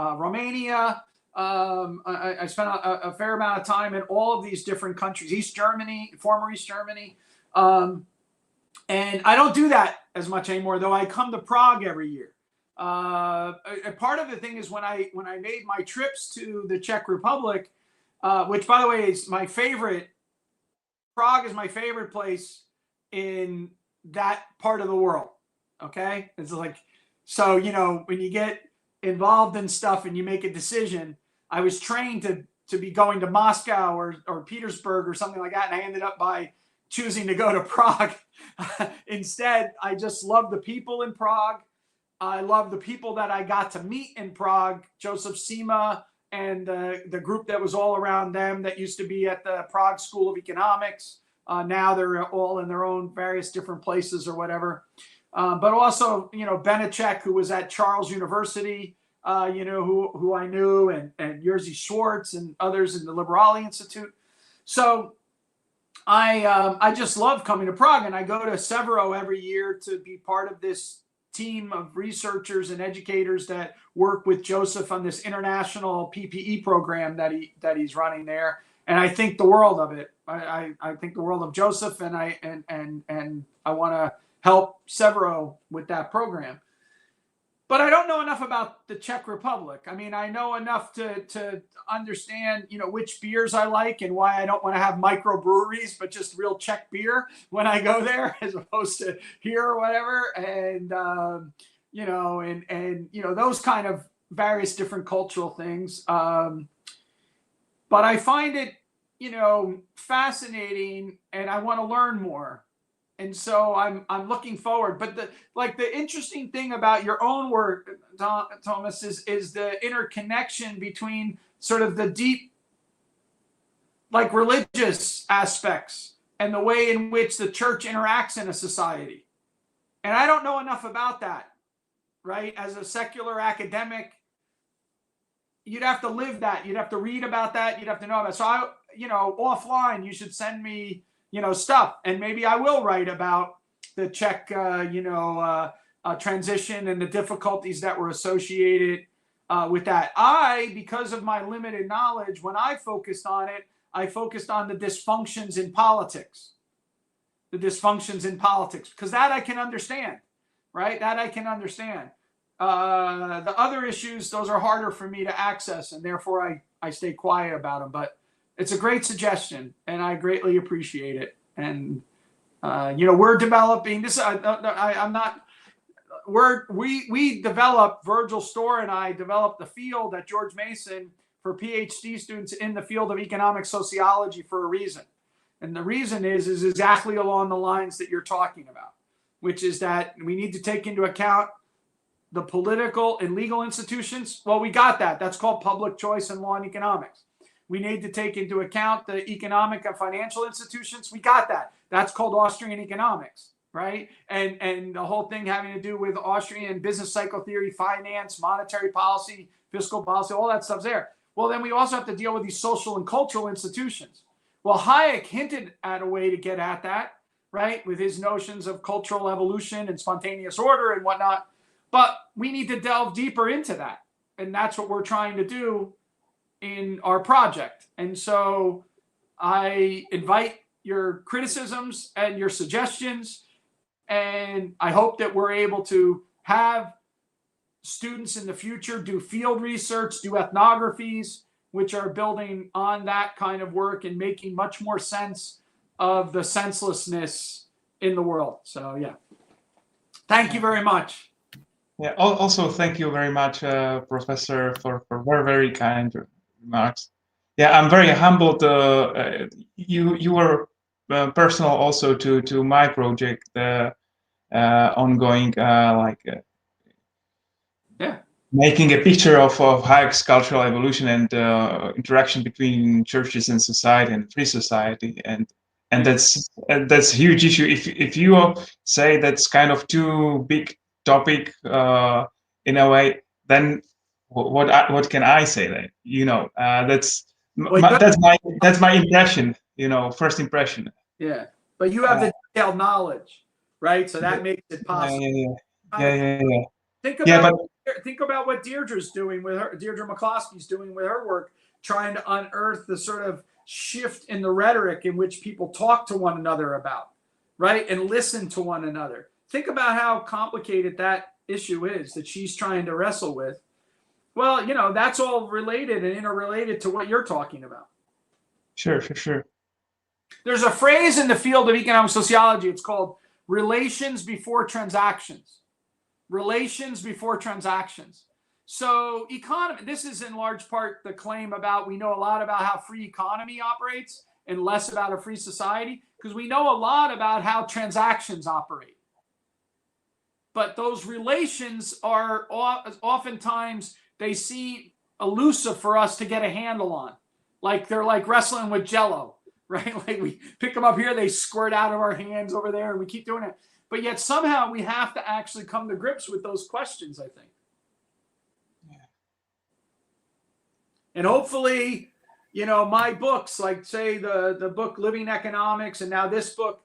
Romania. I spent a fair amount of time in all of these different countries, East Germany, former East Germany. And I don't do that as much anymore, though I come to Prague every year. A part of the thing is when I made my trips to the Czech Republic, which, by the way, is my favorite. Prague is my favorite place in that part of the world. Okay, it's like So, when you get involved in stuff and you make a decision, I was trained to be going to Moscow or Petersburg or something like that. And I ended up by choosing to go to Prague. Instead, I just love the people in Prague. I love the people that I got to meet in Prague, Joseph Sima and the group that was all around them that used to be at the Prague School of Economics. Now they're all in their own various different places or whatever. But also, Boettke, who was at Charles University, who I knew, and Jerzy Schwartz and others in the Liberalism Institute. So I just love coming to Prague, and I go to Severo every year to be part of this team of researchers and educators that work with Joseph on this international PPE program that he's running there. And I think the world of it. I think the world of Joseph, and I want to help Severo with that program. But I don't know enough about the Czech Republic. I mean, I know enough to understand, which beers I like and why I don't want to have microbreweries, but just real Czech beer when I go there, as opposed to here or whatever. And those kind of various different cultural things. But I find it, fascinating, and I want to learn more. And so I'm looking forward. But the interesting thing about your own work, Thomas, is the interconnection between sort of the deep, religious aspects and the way in which the church interacts in a society. And I don't know enough about that, right? As a secular academic, you'd have to live that. You'd have to read about that. You'd have to know about it. So offline, you should send me stuff, and maybe I will write about the Czech, transition and the difficulties that were associated with that. Because of my limited knowledge, when I focused on it, I focused on the dysfunctions in politics. Because that I can understand, right? That I can understand. The other issues, those are harder for me to access, and therefore I stay quiet about them. But it's a great suggestion, and I greatly appreciate it. And we're developing this. We developed, Virgil Storr and I developed the field at George Mason for PhD students in the field of economic sociology for a reason. And the reason is exactly along the lines that you're talking about, which is that we need to take into account the political and legal institutions. Well, we got that. That's called public choice and law and economics. We need to take into account the economic and financial institutions. We got that. That's called Austrian economics, right? And the whole thing having to do with Austrian business cycle theory, finance, monetary policy, fiscal policy, all that stuff's there. Well, then we also have to deal with these social and cultural institutions. Well, Hayek hinted at a way to get at that, right? With his notions of cultural evolution and spontaneous order and whatnot. But we need to delve deeper into that. And that's what we're trying to do in our project. And so I invite your criticisms and your suggestions, and I hope that we're able to have students in the future do field research, do ethnographies, which are building on that kind of work and making much more sense of the senselessness in the world. So yeah, thank you very much. Yeah, also thank you very much, Professor, for very, very kind remarks. Yeah, I'm very humbled. You were personal also to my project, ongoing, making a picture of Hayek's cultural evolution and interaction between churches and society and free society, and that's a huge issue. If you say that's kind of too big topic in a way, then what can I say then? That's my impression. First impression. Yeah, but you have the detailed knowledge, right? So that makes it possible. Yeah. Think about what Deirdre's doing with her. Deirdre McCloskey's doing with her work, trying to unearth the sort of shift in the rhetoric in which people talk to one another about, right, and listen to one another. Think about how complicated that issue is that she's trying to wrestle with. Well, that's all related and interrelated to what you're talking about. Sure. There's a phrase in the field of economic sociology. It's called relations before transactions. relations before transactions. So economy, this is in large part the claim about, we know a lot about how free economy operates and less about a free society, because we know a lot about how transactions operate. But those relations are oftentimes, they seem elusive for us to get a handle on. Like they're like wrestling with Jello, right? Like we pick them up here, they squirt out of our hands over there, and we keep doing it. But yet somehow we have to actually come to grips with those questions, I think. Yeah. And hopefully, you know, my books, like say the book Living Economics, and now this book,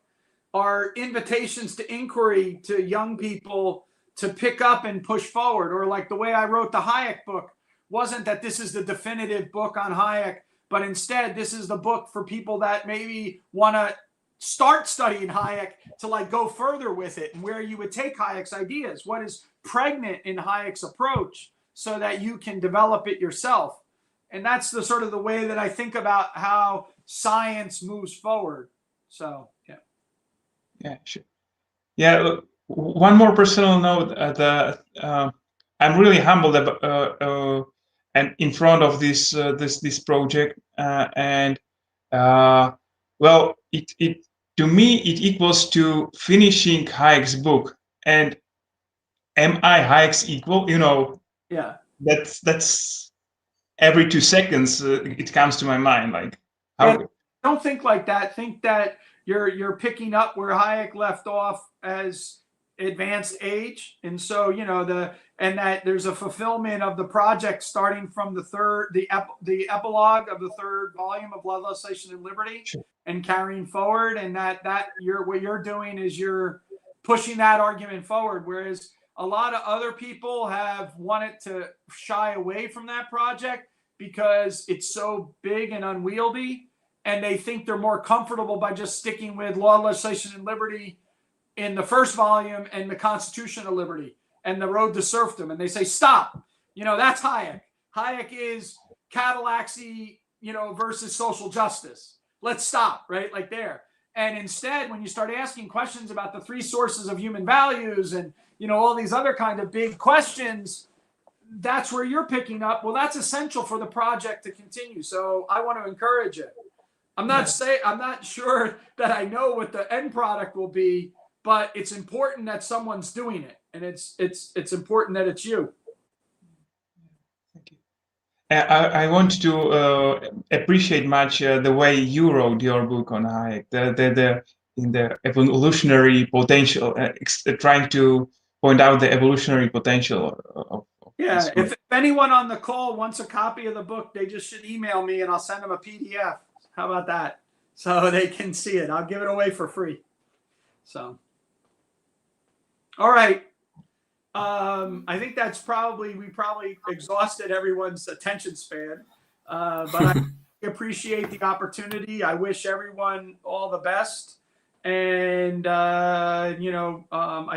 are invitations to inquiry to young people to pick up and push forward. Or like the way I wrote the Hayek book wasn't that this is the definitive book on Hayek, but instead this is the book for people that maybe want to start studying Hayek to like go further with it, and where you would take Hayek's ideas, what is pregnant in Hayek's approach, so that you can develop it yourself. And that's the sort of the way that I think about how science moves forward. So, yeah. Yeah, sure. Yeah, look, one more personal note. I'm really humbled and in front of this project, and well, it to me it equals to finishing Hayek's book. And am I Hayek's equal? You know, Yeah. That's every 2 seconds it comes to my mind. Like, how? Yeah, don't think like that. Think that you're picking up where Hayek left off as advanced age, and so you know that there's a fulfillment of the project starting from the epilogue of the 3rd volume of Love, Legislation, and Liberty, Sure. and carrying forward, and that what you're doing is you're pushing that argument forward, whereas a lot of other people have wanted to shy away from that project because it's so big and unwieldy, and they think they're more comfortable by just sticking with Law, Legislation, and Liberty in the 1st volume and the Constitution of Liberty and the Road to Serfdom. And they say, stop, you know, that's Hayek. Hayek is Cadillacsy, you know, versus social justice. Let's stop, right? Like there. And instead, when you start asking questions about the 3 sources of human values and, you know, all these other kind of big questions, that's where you're picking up. Well, that's essential for the project to continue. So I want to encourage it. I'm not sure that I know what the end product will be, but it's important that someone's doing it, and it's important that it's you. Thank you. I want to appreciate much the way you wrote your book on Hayek, in the evolutionary potential, trying to point out the evolutionary potential of Yeah, if anyone on the call wants a copy of the book, they just should email me and I'll send them a PDF. How about that? So they can see it. I'll give it away for free. So, all right. I think that's we probably exhausted everyone's attention span. But I appreciate the opportunity. I wish everyone all the best. And, I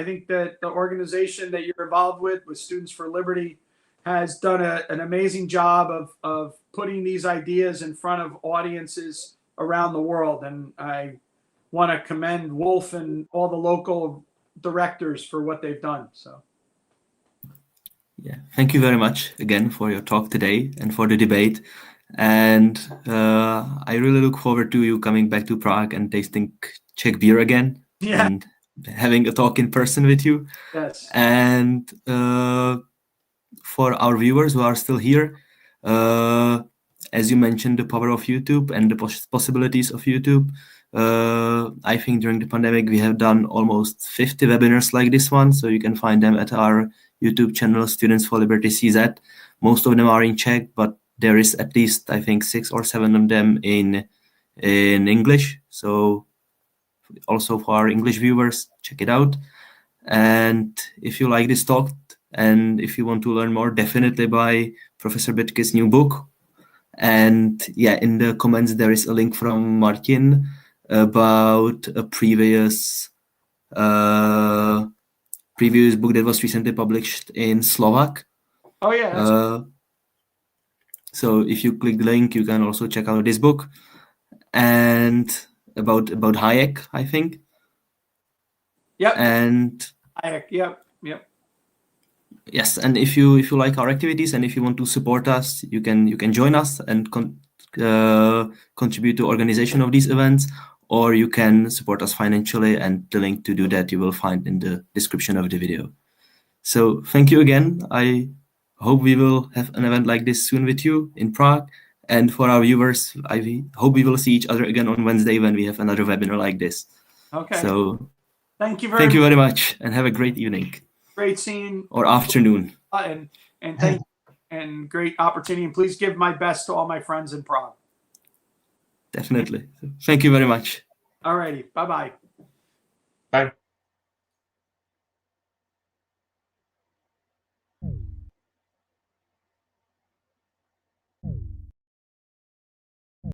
think that the organization that you're involved with Students for Liberty has done an amazing job of putting these ideas in front of audiences around the world. And I want to commend Wolf and all the local directors for what they've done. So. Yeah, thank you very much again for your talk today and for the debate. And I really look forward to you coming back to Prague and tasting Czech beer again. Yeah. And having a talk in person with you. Yes. And for our viewers who are still here, as you mentioned, the power of YouTube and the possibilities of YouTube. I think during the pandemic, we have done almost 50 webinars like this one. So you can find them at our YouTube channel, Students for Liberty CZ. Most of them are in Czech, but there is at least, I think, 6 or 7 of them in English. So also for our English viewers, check it out. And if you like this talk and if you want to learn more, definitely buy Professor Boettke's new book. And yeah, in the comments, there is a link from Martin about a previous book that was recently published in Slovak. Oh, yeah. So if you click the link, you can also check out this book and about Hayek, I think. Yep. And Hayek. Yep. Yes, and if you like our activities and if you want to support us, you can join us and contribute to organization of these events, or you can support us financially, and the link to do that you will find in the description of the video. So thank you again. I hope we will have an event like this soon with you in Prague. And for our viewers, I hope we will see each other again on Wednesday when we have another webinar like this. Okay. So thank you very much, and have a great evening. Great seeing or afternoon. And thank and great opportunity. And please give my best to all my friends in Prague. Definitely. Thank you very much. All righty. Bye-bye. Bye.